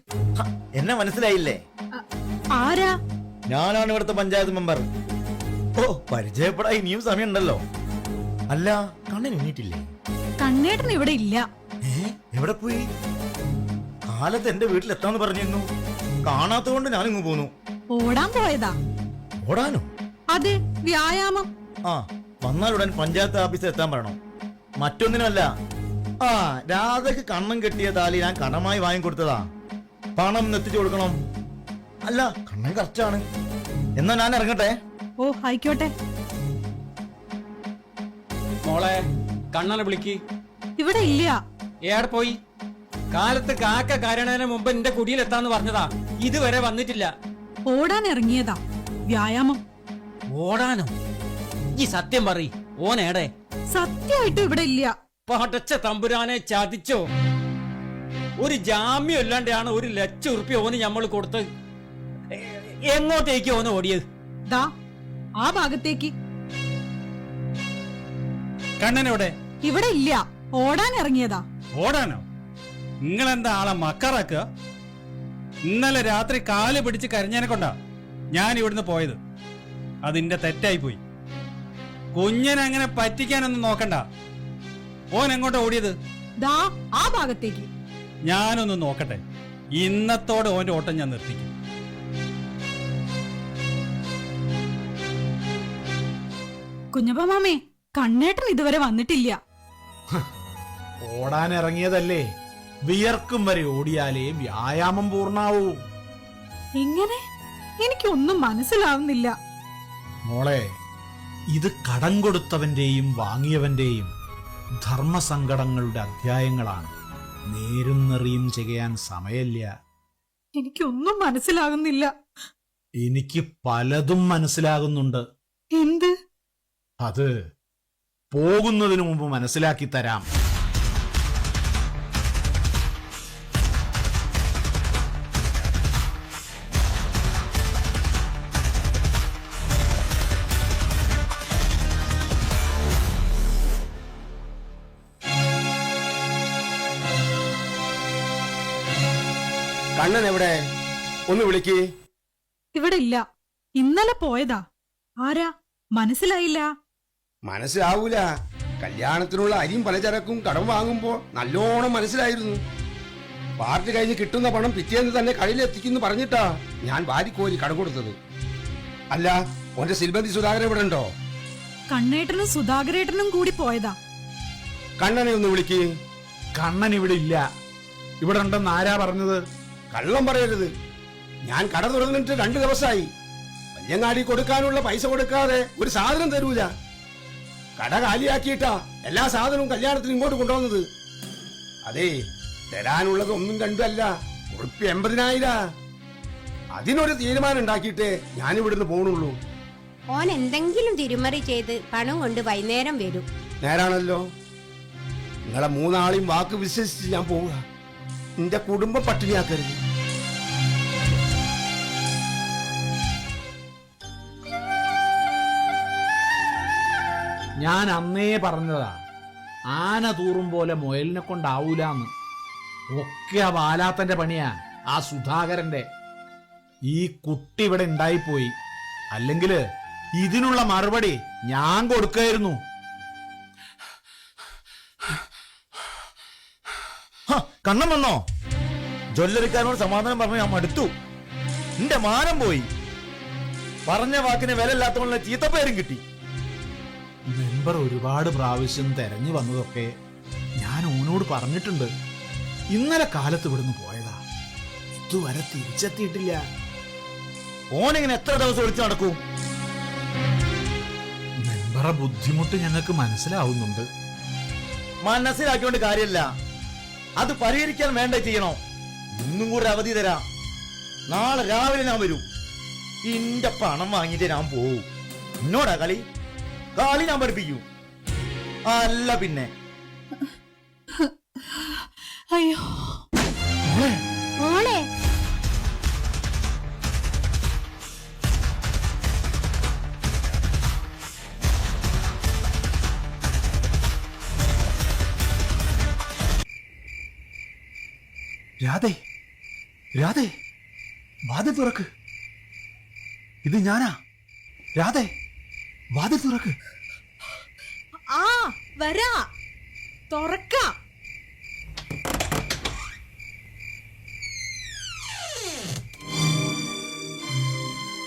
എന്നെ മനസ്സിലായില്ലേ? ആരാ? ഞാനാണ് ഇവിടുത്തെ പഞ്ചായത്ത് മെമ്പർ. ഓ, പരിചയപ്പെടാൻ ഇനിയും സമയമുണ്ടല്ലോ. അല്ല, കണ്ണൻ എണീറ്റില്ലേ? കണ്ണേട്ടൻ ഇവിടെ ഇല്ല. എവിടെ പോയി? കാലത്ത് എന്റെ വീട്ടിലെത്താന്ന് പറഞ്ഞിരുന്നു. കാണാത്തതുകൊണ്ട് ഞാനിങ്ങ് പോന്നു. ഓടാൻ പോയതാ? ഓടാനോ? അതെ, വ്യായാമം. ആ, വന്നാലുടൻ പഞ്ചായത്ത് ഓഫീസിൽ എത്താൻ പറയണം. മറ്റൊന്നിനുമല്ല. ആ, രാധയ്ക്ക് കണ്ണം കെട്ടിയ താലി ഞാൻ കടമായി വാങ്ങിക്കൊടുത്തതാ. പണം എത്തിച്ചു കൊടുക്കണം. അല്ല, കണ്ണൻ കറക്റ്റാണ്. എന്നാ ഞാൻ ഇറങ്ങട്ടെ. ഓ, ആയിക്കോട്ടെ. മോളെ, കണ്ണനെ വിളിക്ക്. ഇവിടെ ഇല്ല. ഏടെ പോയി? കാലത്ത് കാക്ക കരണതിന് മുമ്പ് എന്റെ കുടിയിലെത്താന്ന് പറഞ്ഞതാ, ഇതുവരെ വന്നിട്ടില്ല. ഓടാൻ ഇറങ്ങിയതാ. വ്യായാമം. ഓടാനോ? ഈ സത്യം പറ, ഓനേടെ? സത്യമായിട്ടും ഇവിടെ ഇല്ല. പടച്ച തമ്പുരാനെ, ചതിച്ചോ? ഒരു ജാമ്യം ഇല്ലാണ്ടാണ് 1,00,000 ഓന് ഞമ്മള് കൊടുത്ത്. എങ്ങോട്ടേക്ക് ഓന് ഓടിയത്? ദാ ആ ഭാഗത്തേക്ക്. കണ്ണനെവിടെ? ഇവിടെ ഇല്ല. ഓടാൻ ഇറങ്ങിയതാ. ഓടാനോ? നിങ്ങളെന്താ ആളെ മക്കറാക്കുക? ഇന്നലെ രാത്രി കാല് പിടിച്ച് കരഞ്ഞതിനെ കൊണ്ടാ ഞാൻ ഇവിടുന്ന് പോയത്. അതിന്റെ തെറ്റായി പോയി. കുഞ്ഞനെ അങ്ങനെ പറ്റിക്കാനൊന്നും നോക്കണ്ട. ഓൻ എങ്ങോട്ടാ ഓടിയത്? ദാ ആ ഭാഗത്തേക്ക്. ഞാനൊന്ന് നോക്കട്ടെ. ഇന്നത്തോടെ ഓന്റെ ഓട്ടം ഞാൻ നിർത്തിക്കും. കുഞ്ഞപ്പ മാമേ, കണ്ണേട്ടൻ ഇതുവരെ വന്നിട്ടില്ല. ഓടാൻ ഇറങ്ങിയതല്ലേ, വിയർക്കും വരെ ഓടിയാലേ വ്യായാമം പൂർണ്ണാവൂ. എങ്ങനെ? എനിക്കൊന്നും മനസ്സിലാവുന്നില്ല. മോളെ, ഇത് കടം കൊടുത്തവന്റെയും വാങ്ങിയവന്റെയും ധർമ്മസങ്കടങ്ങളുടെ അധ്യായങ്ങളാണ്. നേരും നെറിയും ചെയ്യാൻ സമയമില്ല. എനിക്കൊന്നും മനസ്സിലാകുന്നില്ല. എനിക്ക് പലതും മനസ്സിലാകുന്നുണ്ട്. എന്ത്? അത് പോകുന്നതിനു മുമ്പ് മനസ്സിലാക്കി തരാം. കണ്ണൻ എവിടെ? ഒന്ന് വിളിക്ക്. ഇവിടെ ഇല്ല. ഇന്നലെ പോയതാ. ആരാ? മനസ്സിലായില്ല. മനസ്സിലാവൂല. കല്യാണത്തിനുള്ള അരിയും പലചരക്കും കടം വാങ്ങുമ്പോ നല്ലോണം മനസ്സിലായിരുന്നു. പാർട്ടി കഴിഞ്ഞ് കിട്ടുന്ന പണം പിറ്റേന്ന് തന്നെ കയ്യിലെത്തിക്കുന്നു പറഞ്ഞിട്ടാ ഞാൻ വാരിക്കോരി കടം കൊടുത്തത്. അല്ല, ഓന്റെ സിൽബന്തി സുധാകരൻ ഇവിടെ ഉണ്ടോ? കണ്ണേട്ടനും സുധാകരേട്ടനും കൂടി പോയതാ. കണ്ണനെ ഒന്ന് വിളിക്ക്. കണ്ണൻ ഇവിടെ ഇല്ല. ഇവിടെ ഉണ്ടെന്ന് ആരാ പറഞ്ഞത്? കള്ളം പറയരുത്. ഞാൻ കട തുറന്നിട്ട് 2 ദിവസമായി. വല്യങ്ങാടി കൊടുക്കാനുള്ള പൈസ കൊടുക്കാതെ ഒരു സാധനം തരൂല. കട കാലിയാക്കിയിട്ടാ എല്ലാ സാധനവും കല്യാണത്തിന് ഇങ്ങോട്ട് കൊണ്ടുവന്നത്. അതേ, തരാനുള്ളത് 1 2 അല്ല, ഉറുപ്പി 80,000. അതിനൊരു തീരുമാനം ഉണ്ടാക്കിയിട്ടേ ഞാൻ ഇവിടുന്ന് പോണുള്ളൂ. ഓൻ എന്തെങ്കിലും തിരുമറി ചെയ്ത് പണം കൊണ്ട് വൈകുന്നേരം വരും. നേരാണല്ലോ. നിങ്ങളെ 3 ആളെയും വാക്ക് വിശ്വസിച്ച് ഞാൻ പോവുക. എന്റെ കുടുംബം പട്ടിണിയാക്കരുത്. ഞാൻ അന്നേ പറഞ്ഞതാ, ആന തൂറും പോലെ മുയലിനെ കൊണ്ടാവൂലെന്ന്. ഒക്കെ ആ ബാലാത്തന്റെ പണിയാ, ആ സുധാകരന്റെ. ഈ കുട്ടി ഇവിടെ ഉണ്ടായിപ്പോയി. അല്ലെങ്കില് ഇതിനുള്ള മറുപടി ഞാൻ കൊടുക്കായിരുന്നു. കണ്ണം വന്നോ? ജ്വല്ലറിക്കാരനോട് സമാധാനം പറഞ്ഞു ഞാൻ മടുത്തു. എന്റെ മാനം പോയി. പറഞ്ഞ വാക്കിന് വില ഇല്ലാത്തവനുള്ള ചീത്തപ്പേരും കിട്ടി. മെമ്പർ ഒരുപാട് പ്രാവശ്യം തെരഞ്ഞു വന്നതൊക്കെ ഞാൻ ഓനോട് പറഞ്ഞിട്ടുണ്ട്. ഇന്നലെ കാലത്ത് ഇവിടുന്ന് പോയതാ, ഇതുവരെ തിരിച്ചെത്തിയിട്ടില്ല. ഓനിങ്ങനെ എത്ര ദിവസം ഒളിച്ചു നടക്കൂ? മെമ്പറെ ബുദ്ധിമുട്ട് ഞങ്ങൾക്ക് മനസ്സിലാവുന്നുണ്ട്. മനസ്സിലാക്കിയോണ്ട് കാര്യമില്ല. അത് പരിഹരിക്കാൻ വേണ്ട ചെയ്യണോ? ഇന്നും കൂടെ അവധി തരാം. നാളെ രാവിലെ ഞാൻ വരും. ഇന്റെ പണം വാങ്ങിയിട്ട് ഞാൻ പോവും. എന്നോടാ കളി? കളി ഞാൻ പഠിപ്പിക്കൂ. അല്ല പിന്നെ. അയ്യോ മോളെ, രാധേ, രാധേ, വാതിൽ തുറക്ക്. ഇത് ഞാനാ. രാധേ, വാതിൽ തുറക്ക്. ആ വരാ, തുറക്ക.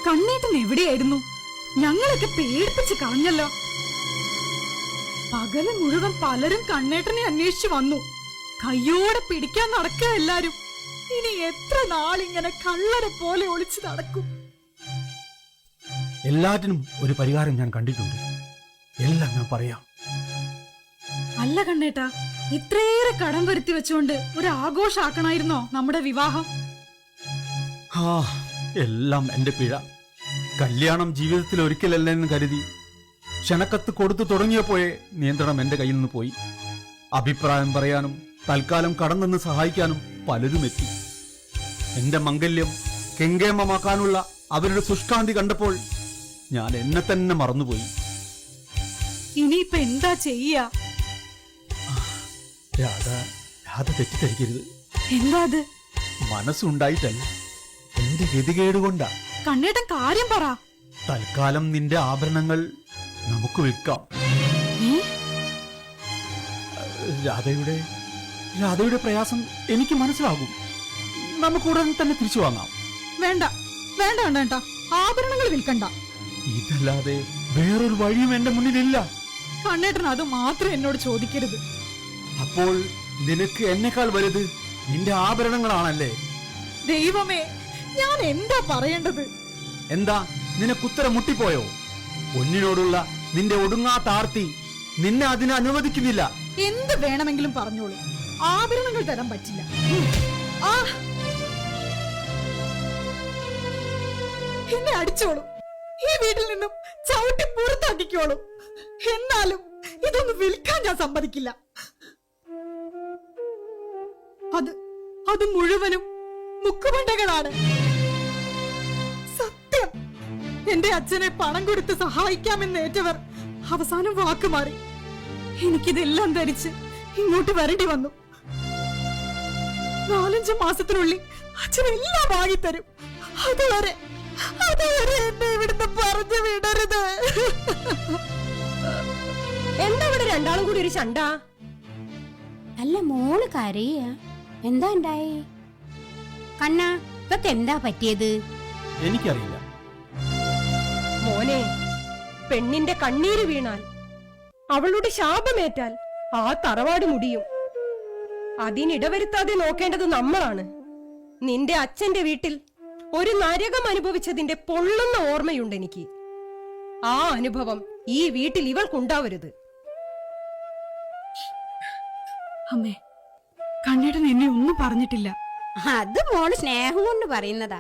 കണ്ണേട്ടൻ എവിടെയായിരുന്നു? ഞങ്ങളൊക്കെ പേടിപ്പിച്ച് കളഞ്ഞല്ലോ. പകല് മുഴുവൻ പലരും കണ്ണേട്ടനെ അന്വേഷിച്ചു വന്നു. കയ്യോടെ പിടിക്കാൻ നടക്കുക എല്ലാരും. ഇനി എത്ര നാളിങ്ങനെ കള്ളരെ പോലെ ഒളിച്ചു നടക്കും? എല്ലാറ്റിനും ഒരു പരിഹാരം ഞാൻ കണ്ടിട്ടുണ്ട്. എല്ലാം ഞാൻ പറയാം. അല്ല കണ്ണേട്ടാ, ഇത്രയേറെ കടം വരുത്തി വെച്ചുകൊണ്ട് ഒരു ആഘോഷാക്കണായിരുന്നോ നമ്മുടെ വിവാഹം? എല്ലാം എന്റെ പിഴ. കല്യാണം ജീവിതത്തിൽ ഒരിക്കലല്ലെന്ന് കരുതി ക്ഷണക്കത്ത് കൊടുത്തു തുടങ്ങിയപ്പോഴേ നിയന്ത്രണം എന്റെ കയ്യിൽ നിന്ന് പോയി. അഭിപ്രായം പറയാനും തൽക്കാലം കടന്നു സഹായിക്കാനും പലരും എത്തി. എന്റെ മംഗല്യം കെങ്കേമമാക്കാനുള്ള അവരുടെ ശുഷ്കാന്തി കണ്ടപ്പോൾ ഞാൻ എന്നെ തന്നെ മറന്നുപോയി. ഇനിയിപ്പൊ എന്താ ചെയ്യാ? രാധ തെറ്റിദ്ധരിക്കരുത്. എന്താ അത്? മനസ്സുണ്ടായിട്ടല്ല, എന്റെ ഗതികേട് കൊണ്ടാ. കണ്ണേട്ടൻ കാര്യം പറ. തൽക്കാലം നിന്റെ ആഭരണങ്ങൾ നമുക്ക് വിൽക്കാം. രാധയുടെ പ്രയാസം എനിക്ക് മനസ്സിലാകും. നമുക്ക് ഉടൻ തന്നെ തിരിച്ചു വാങ്ങാം. വേണ്ട വേണ്ട കണ്ണേട്ടാ, ആഭരണങ്ങൾ വിൽക്കണ്ട. ഇതല്ലാതെ വേറൊരു വഴിയും എന്റെ മുന്നിലില്ല. കണ്ണേട്ടൻ അത് മാത്രം എന്നോട് ചോദിക്കരുത്. അപ്പോൾ നിനക്ക് എന്നെക്കാൾ വലുത് നിന്റെ ആഭരണങ്ങളാണല്ലേ? ദൈവമേ, ഞാൻ എന്താ പറയേണ്ടത്? എന്താ നിനക്കുത്തരം മുട്ടിപ്പോയോ? പൊന്നിനോടുള്ള നിന്റെ ഒടുങ്ങാത്ത ആർത്തി നിന്നെ അതിന് അനുവദിക്കുന്നില്ല. എന്ത് വേണമെങ്കിലും പറഞ്ഞോളൂ, ആഭരണങ്ങൾ തരാൻ പറ്റില്ല. എന്നെ അടിച്ചോളൂ, ഈ വീട്ടിൽ നിന്നും ചവിട്ടി പുറത്താക്കിക്കോളൂ. എന്നാലും ഇതൊന്നും വിൽക്കാൻ ഞാൻ സമ്മതിക്കില്ല. അത് മുഴുവനും മുക്കുമണ്ടകളാണ്. സത്യം, എന്റെ അച്ഛനെ പണം കൊടുത്ത് സഹായിക്കാമെന്ന് ഏറ്റവർ അവസാനം വാക്കുമാറി. എനിക്കിതെല്ലാം ധരിച്ച് ഇങ്ങോട്ട് വരേണ്ടി വന്നു. 4-5 മാസത്തിനുള്ളിൽ അച്ഛനെല്ലാം വാങ്ങിത്തരും. അതുവരെ എന്നെ ഇവിടുന്ന് പറഞ്ഞു വിടരുത്. എന്താ ഇവിടെ രണ്ടാളും കൂടി ഒരു ചണ്ട? അല്ല, മോള് കരയ. എന്താ ഉണ്ടായി? കണ്ണ, ഇതൊക്കെ എന്താ പറ്റിയത്? എനിക്കറിയില്ല മോനെ. പെണ്ണിന്റെ കണ്ണീര് വീണാൽ, അവളുടെ ശാപമേറ്റാൽ ആ തറവാട് മുടിയും. അതിനിടവരുത്താതെ നോക്കേണ്ടത് നമ്മളാണ്. നിന്റെ അച്ഛന്റെ വീട്ടിൽ ഒരു നരകം അനുഭവിച്ചതിന്റെ പൊള്ളുന്ന ഓർമ്മയുണ്ട് എനിക്ക്. ആ അനുഭവം ഈ വീട്ടിൽ ഇവൾക്കുണ്ടാവരുത്. അമ്മേ, കണ്ണേട്ടൻ എന്നെ ഒന്നും പറഞ്ഞിട്ടില്ല. അത് മോള് സ്നേഹം കൊണ്ട് പറയുന്നതാ.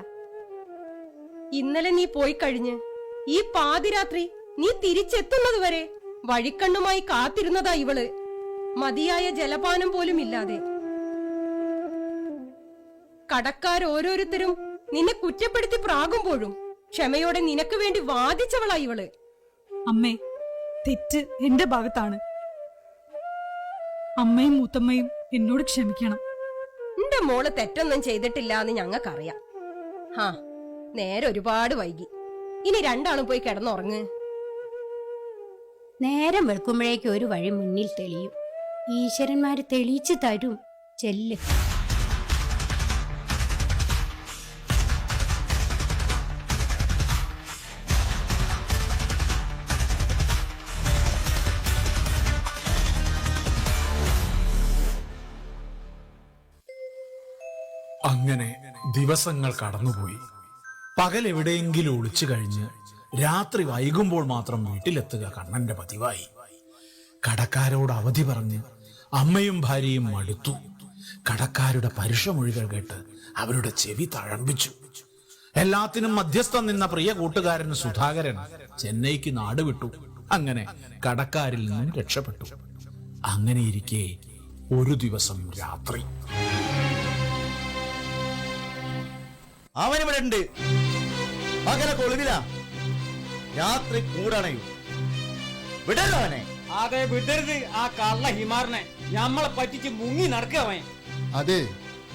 ഇന്നലെ നീ പോയി കഴിഞ്ഞ് ഈ പാതിരാത്രി നീ തിരിച്ചെത്തുന്നതുവരെ വഴിക്കണ്ണുമായി കാത്തിരുന്നതാ ഇവള്, മതിയായ ജലപാനം പോലും ഇല്ലാതെ. കടക്കാരോരോരുത്തരും നിന്നെ കുറ്റപ്പെടുത്തി പ്രാകുമ്പോഴും ക്ഷമയോടെ നിനക്ക് വേണ്ടി വാദിച്ചവളാ ഇവള്. അമ്മേ, തെറ്റ് എന്റെ ഭാഗത്താണ്. അമ്മയും മൂത്തമ്മയും എന്നോട് ക്ഷമിക്കണം. എന്റെ മോള് തെറ്റൊന്നും ചെയ്തിട്ടില്ല എന്ന് ഞങ്ങൾക്കറിയാം. നേരെ ഒരുപാട് വൈകി. ഇനി രണ്ടാളും പോയി കിടന്നുറങ്ങ്. നേരം വെളുക്കുമ്പോഴേക്കും ഒരു വഴി മുന്നിൽ തെളിയും. ഈശ്വരന്മാര് തെളിയിച്ചു തരും. ചെല്ല്. അങ്ങനെ ദിവസങ്ങൾ കടന്നുപോയി. പകൽ എവിടെയെങ്കിലും ഒളിച്ചു കഴിഞ്ഞ് രാത്രി വൈകുമ്പോൾ മാത്രം വീട്ടിലെത്തുക കണ്ണന്റെ പതിവായി. കടക്കാരോട് അവധി പറഞ്ഞ് അമ്മയും ഭാര്യയും മടുത്തു. കടക്കാരുടെ പരുഷമൊഴികൾ കേട്ട് അവരുടെ ചെവി തഴമ്പിച്ചു. എല്ലാത്തിനും മധ്യസ്ഥം നിന്ന പ്രിയ കൂട്ടുകാരൻ സുധാകരൻ ചെന്നൈക്ക് നാടുവിട്ടു. അങ്ങനെ കടക്കാരിൽ നിന്നും രക്ഷപ്പെട്ടു. അങ്ങനെയിരിക്കെ ഒരു ദിവസം രാത്രി അവനിവിടെ ഉണ്ട്. പകല കൊളുവില, രാത്രി കൂടണയും. വിടല്ലോ അവനെ. അതെ, വിടരുത് ആ കള്ള ഹിമാറിനെ. ഞമ്മളെ പറ്റിച്ച് മുങ്ങി നടക്കുക അവൻ. അതെ,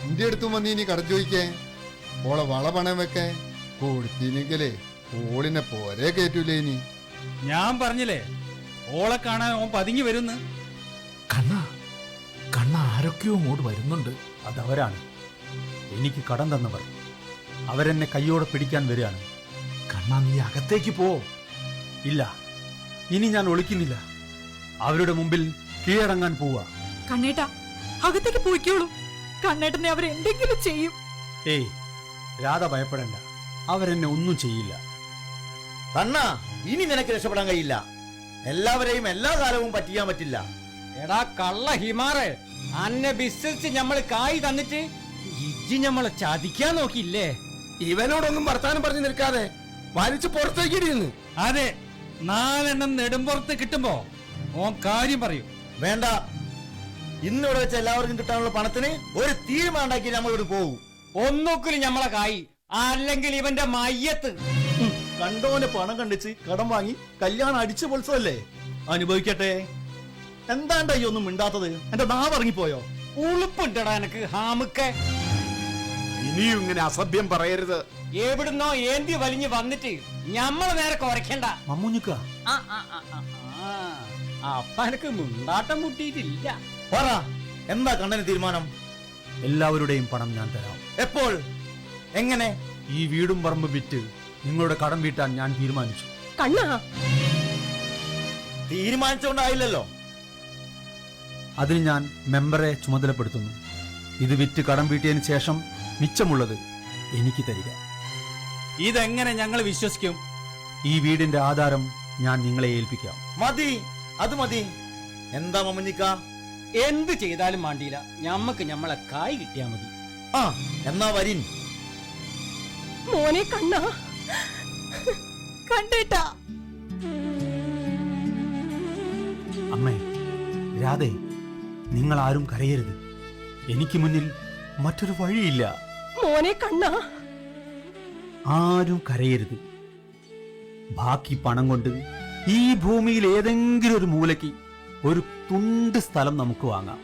എന്റെ അടുത്തും വന്ന് ഇനി കട ചോദിക്കേ. ഓളെ വള പണം വെക്കേ കൊടുത്തിനെങ്കിലേ ഓളിനെ പോരെ കേറ്റൂലേ. ഇനി ഞാൻ പറഞ്ഞില്ലേ, ഓളെ കാണാൻ ഓൻ പതുങ്ങി വരുന്നു. കണ്ണ ആരൊക്കെയോ അങ്ങോട്ട് വരുന്നുണ്ട്. അതവരാണ് എനിക്ക് കടം തന്നവർ. അവരെന്നെ കയ്യോടെ പിടിക്കാൻ വരികയാണ്. കണ്ണ, എന്നാ നീ അകത്തേക്ക് പോ. ഇല്ല, ഇനി ഞാൻ ഒളിക്കുന്നില്ല. അവരുടെ മുമ്പിൽ കീഴടങ്ങാൻ പോവാ. കണ്ണേട്ടാ, അകത്തേക്ക് പോയിക്കോളൂ. കണ്ണേട്ടനെ അവരെന്തെങ്കിലും ചെയ്യും. ഏയ്, രാധ ഭയപ്പെടണ്ട, അവരെന്നെ ഒന്നും ചെയ്യില്ല. കണ്ണാ, ഇനി നിനക്ക് രക്ഷപ്പെടാൻ കഴിയില്ല. എല്ലാവരെയും എല്ലാ കാലവും പറ്റിക്കാൻ പറ്റില്ല. എടാ കള്ള ഹിമാറ്, അന്നെ വിശ്വസിച്ച് ഞമ്മള് കായ് തന്നിട്ട് ഇജ്ജി ഞമ്മളെ ചതിക്കാൻ നോക്കിയില്ലേ? ഇവനോടൊന്നും വർത്താനം പറഞ്ഞു നിൽക്കാതെ വലിച്ചു പുറത്തേക്ക് ഇടിയുന്നു. അതെ, 4 നെടുമ്പുറത്ത് കിട്ടുമ്പോ ഓൻ കാര്യം പറയും. വേണ്ട, ഇന്നിവിടെ വെച്ച് എല്ലാവർക്കും കിട്ടാനുള്ള പണത്തിന് ഒരു തീരുമാനം ഉണ്ടാക്കി നമ്മളിവിടെ പോകും. ഒന്നൊക്കിലും ഞമ്മളെ കായ്, അല്ലെങ്കിൽ ഇവന്റെ മയ്യത്ത്. കണ്ടോന്റെ പണം കണ്ടിച്ച് കടം വാങ്ങി കല്യാണം അടിച്ചു പൊളിച്ചതല്ലേ, അനുഭവിക്കട്ടെ. എന്താണ്ടാ ഈ ഒന്നും മിണ്ടാത്തത്? എന്റെ നാവ് ഇറങ്ങിപ്പോയോ? ഉളുപ്പുണ്ടടാ എനക്ക് ഹാമുക്കെ. ഇനിയും ഇങ്ങനെ അസഭ്യം പറയരുത്. എവിടുന്നോ ഏന്തി വലിഞ്ഞു വന്നിട്ട് ഞമ്മളെ നേരെ കുറയ്ക്കണ്ട. മമ്മൂഞ്ഞുക്ക, അപ്പ എനക്ക് മുണ്ടാട്ടം മുട്ടിയിട്ടില്ല. പറ, എന്താ കണ്ണന് തീരുമാനം? എല്ലാവരുടെയും പണം ഞാൻ തരാം. എപ്പോൾ? എങ്ങനെ? ഈ വീടും പറമ്പ് വിറ്റ് നിങ്ങളുടെ കടം വീട്ടാൻ ഞാൻ തീരുമാനിച്ചു. കണ്ണാ, തീരുമാനിച്ചുകൊണ്ടായില്ലല്ലോ. അതിന് ഞാൻ മെമ്പറെ ചുമതലപ്പെടുത്തുന്നു. ഇത് വിറ്റ് കടം വീട്ടിയതിന് ശേഷം മിച്ചമുള്ളത് എനിക്ക് തരിക. ഇതെങ്ങനെ ഞങ്ങൾ വിശ്വസിക്കും? ഈ വീടിന്റെ ആധാരം ഞാൻ നിങ്ങളെ ഏൽപ്പിക്കാം. മതി, അത് മതി. എന്താ മമ്മഞ്ഞിക്ക? എന്ത് ചെയ്താലും വേണ്ടിയില്ല, ഞമ്മക്ക് ഞമ്മളെ കായ് കിട്ടിയാ മതി. ആ, എന്നാ വരിൻ. മോനെ കണ്ണാ. കണ്ടേട്ടാ. അമ്മേ, രാധേ, നിങ്ങൾ ആരും കരയരുത്. എനിക്ക് മുന്നിൽ മറ്റൊരു വഴിയില്ല. മോനെ കണ്ണാ. ആരും കരയരുത്. ബാക്കി പണം കൊണ്ട് ഈ ഭൂമിയിൽ ഏതെങ്കിലും ഒരു മൂലയ്ക്ക് ഒരു തുണ്ട് സ്ഥലം നമുക്ക് വാങ്ങാം.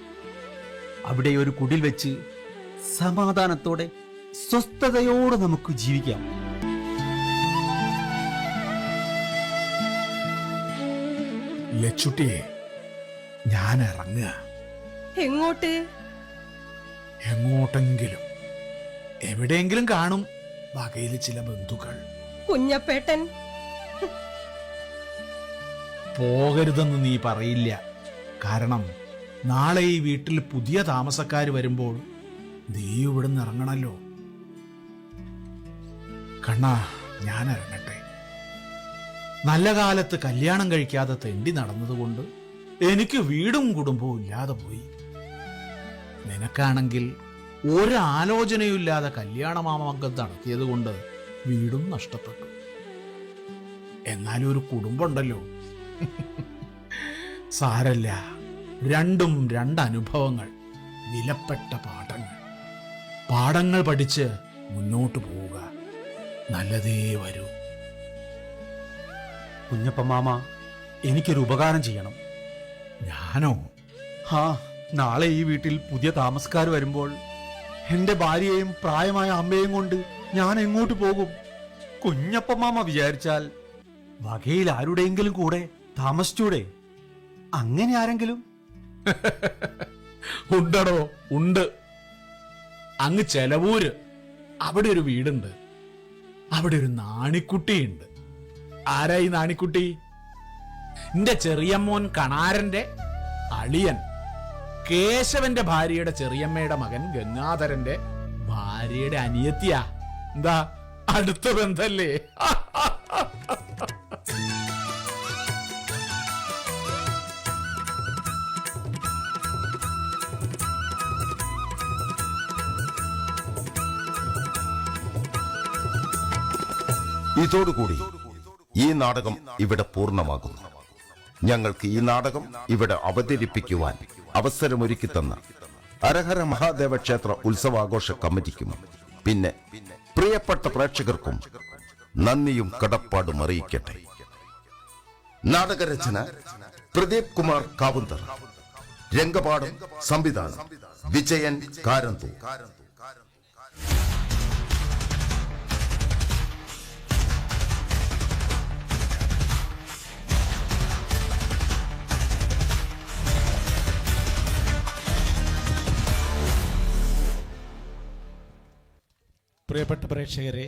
അവിടെ ഒരു കുടിൽ വെച്ച് സമാധാനത്തോടെ സ്വസ്ഥതയോടെ നമുക്ക് ജീവിക്കാം. ലച്ചുട്ടിയെ, ഞാൻ ഇറങ്ങുക. എങ്ങോട്ട്? എങ്ങോട്ടെങ്കിലും. എവിടെയെങ്കിലും കാണും വകയിൽ ചില ബന്ധുക്കൾ. കുഞ്ഞപ്പേട്ടൻ പോകരുതെന്ന് നീ പറയില്ല. കാരണം നാളെ ഈ വീട്ടിൽ പുതിയ താമസക്കാർ വരുമ്പോൾ നീ ഇവിടുന്ന് ഇറങ്ങണല്ലോ. കണ്ണാ, ഞാൻ ഇറങ്ങട്ടെ. നല്ല കാലത്ത് കല്യാണം കഴിക്കാതെ തെണ്ടി നടന്നതുകൊണ്ട് എനിക്ക് വീടും കുടുംബവും ഇല്ലാതെ പോയി. നിനക്കാണെങ്കിൽ ഒരാലോചനയില്ലാതെ കല്യാണമാമംഗം നടത്തിയത് കൊണ്ട് വീടും നഷ്ടപ്പെട്ടു. എന്നാലും ഒരു കുടുംബമുണ്ടല്ലോ. സാരല്ല, രണ്ടും രണ്ടനുഭവങ്ങൾ, വിലപ്പെട്ട പാഠങ്ങൾ. പാഠങ്ങൾ പഠിച്ച് മുന്നോട്ട് പോവുക. നല്ലതേ വരൂ. കുഞ്ഞപ്പമാമ, എനിക്കൊരു ഉപകാരം ചെയ്യണം. ഞാനോ? ആ, നാളെ ഈ വീട്ടിൽ പുതിയ താമസക്കാർ വരുമ്പോൾ എന്റെ ഭാര്യയെയും പ്രായമായ അമ്മയെയും കൊണ്ട് ഞാൻ എങ്ങോട്ട് പോകും? കുഞ്ഞപ്പമാമ വിചാരിച്ചാൽ വകയിൽ ആരുടെയെങ്കിലും കൂടെ താമസിച്ചൂടെ? അങ്ങനെ ആരെങ്കിലും? ഉണ്ടടോ, ഉണ്ട്. അങ്ങ് ചെലവൂര് അവിടെ ഒരു വീടുണ്ട്. അവിടെ ഒരു നാണിക്കുട്ടിയുണ്ട്. ആരായി നാണിക്കുട്ടി? എന്റെ ചെറിയമ്മോൻ കണാരന്റെ അളിയൻ, കേശവന്റെ ഭാര്യയുടെ ചെറിയമ്മയുടെ മകൻ ഗംഗാധരന്റെ ഭാര്യയുടെ അനിയത്തിയാ. എന്താ, അടുത്ത ബന്ധല്ലേ? ഇതോടുകൂടി ഈ നാടകം ഇവിടെ പൂർണ്ണമാകും. ഞങ്ങൾക്ക് ഈ നാടകം ഇവിടെ അവതരിപ്പിക്കുവാൻ അവസരമൊരുക്കി തന്ന ഹരഹര മഹാദേവ ക്ഷേത്ര ഉത്സവാഘോഷ കമ്മിറ്റിക്കും പിന്നെ പ്രിയപ്പെട്ട പ്രേക്ഷകർക്കും നന്ദിയും കടപ്പാടും അറിയിക്കട്ടെ. നാടകരചന പ്രദീപ് കുമാർ കാവുന്തർ. രംഗപാഠം സംവിധാനം വിജയൻ കാരന്തൂർ. പ്രിയപ്പെട്ട പ്രേക്ഷകരെ,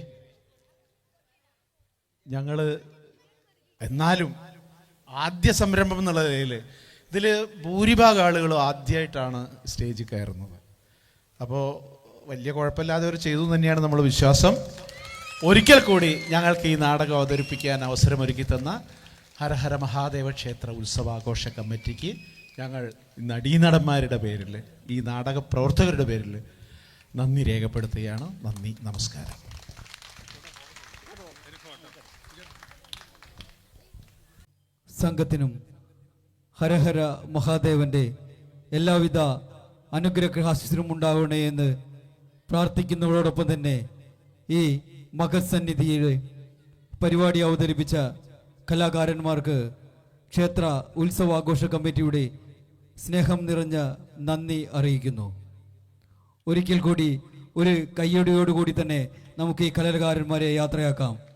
ഞങ്ങൾ എന്നാലും ആദ്യ സംരംഭം എന്നുള്ള നിലയിൽ ഇതിൽ ഭൂരിഭാഗം ആളുകളും ആദ്യമായിട്ടാണ് സ്റ്റേജിൽ കയറുന്നത്. അപ്പോൾ വലിയ കുഴപ്പമില്ലാതെ അവർ ചെയ്തു തന്നെയാണ് നമ്മൾ വിശ്വാസം. ഒരിക്കൽ കൂടി ഞങ്ങൾക്ക് ഈ നാടകം അവതരിപ്പിക്കാൻ അവസരമൊരുക്കി തന്ന ഹരഹര മഹാദേവ ക്ഷേത്ര ഉത്സവാഘോഷ കമ്മിറ്റിക്ക് ഞങ്ങൾ നടീനടന്മാരുടെ പേരിൽ, ഈ നാടക പ്രവർത്തകരുടെ പേരിൽ നന്ദി രേഖപ്പെടുത്തുകയാണ്. നന്ദി, നമസ്കാരം. സംഘത്തിനും ഹരഹര മഹാദേവന്റെ എല്ലാവിധ അനുഗ്രഹാശിസ്സും ഉണ്ടാവണേ എന്ന് പ്രാർത്ഥിക്കുന്നതോടൊപ്പം തന്നെ ഈ മഹസന്നിധിയിലെ പരിപാടി അവതരിപ്പിച്ച കലാകാരന്മാർക്ക് ക്ഷേത്ര ഉത്സവാഘോഷ കമ്മിറ്റിയുടെ സ്നേഹം നിറഞ്ഞ നന്ദി അറിയിക്കുന്നു. ഒരിക്കൽ കൂടി ഒരു കയ്യടിയോടുകൂടി തന്നെ നമുക്ക് ഈ കലാകാരന്മാരെ യാത്രയാക്കാം.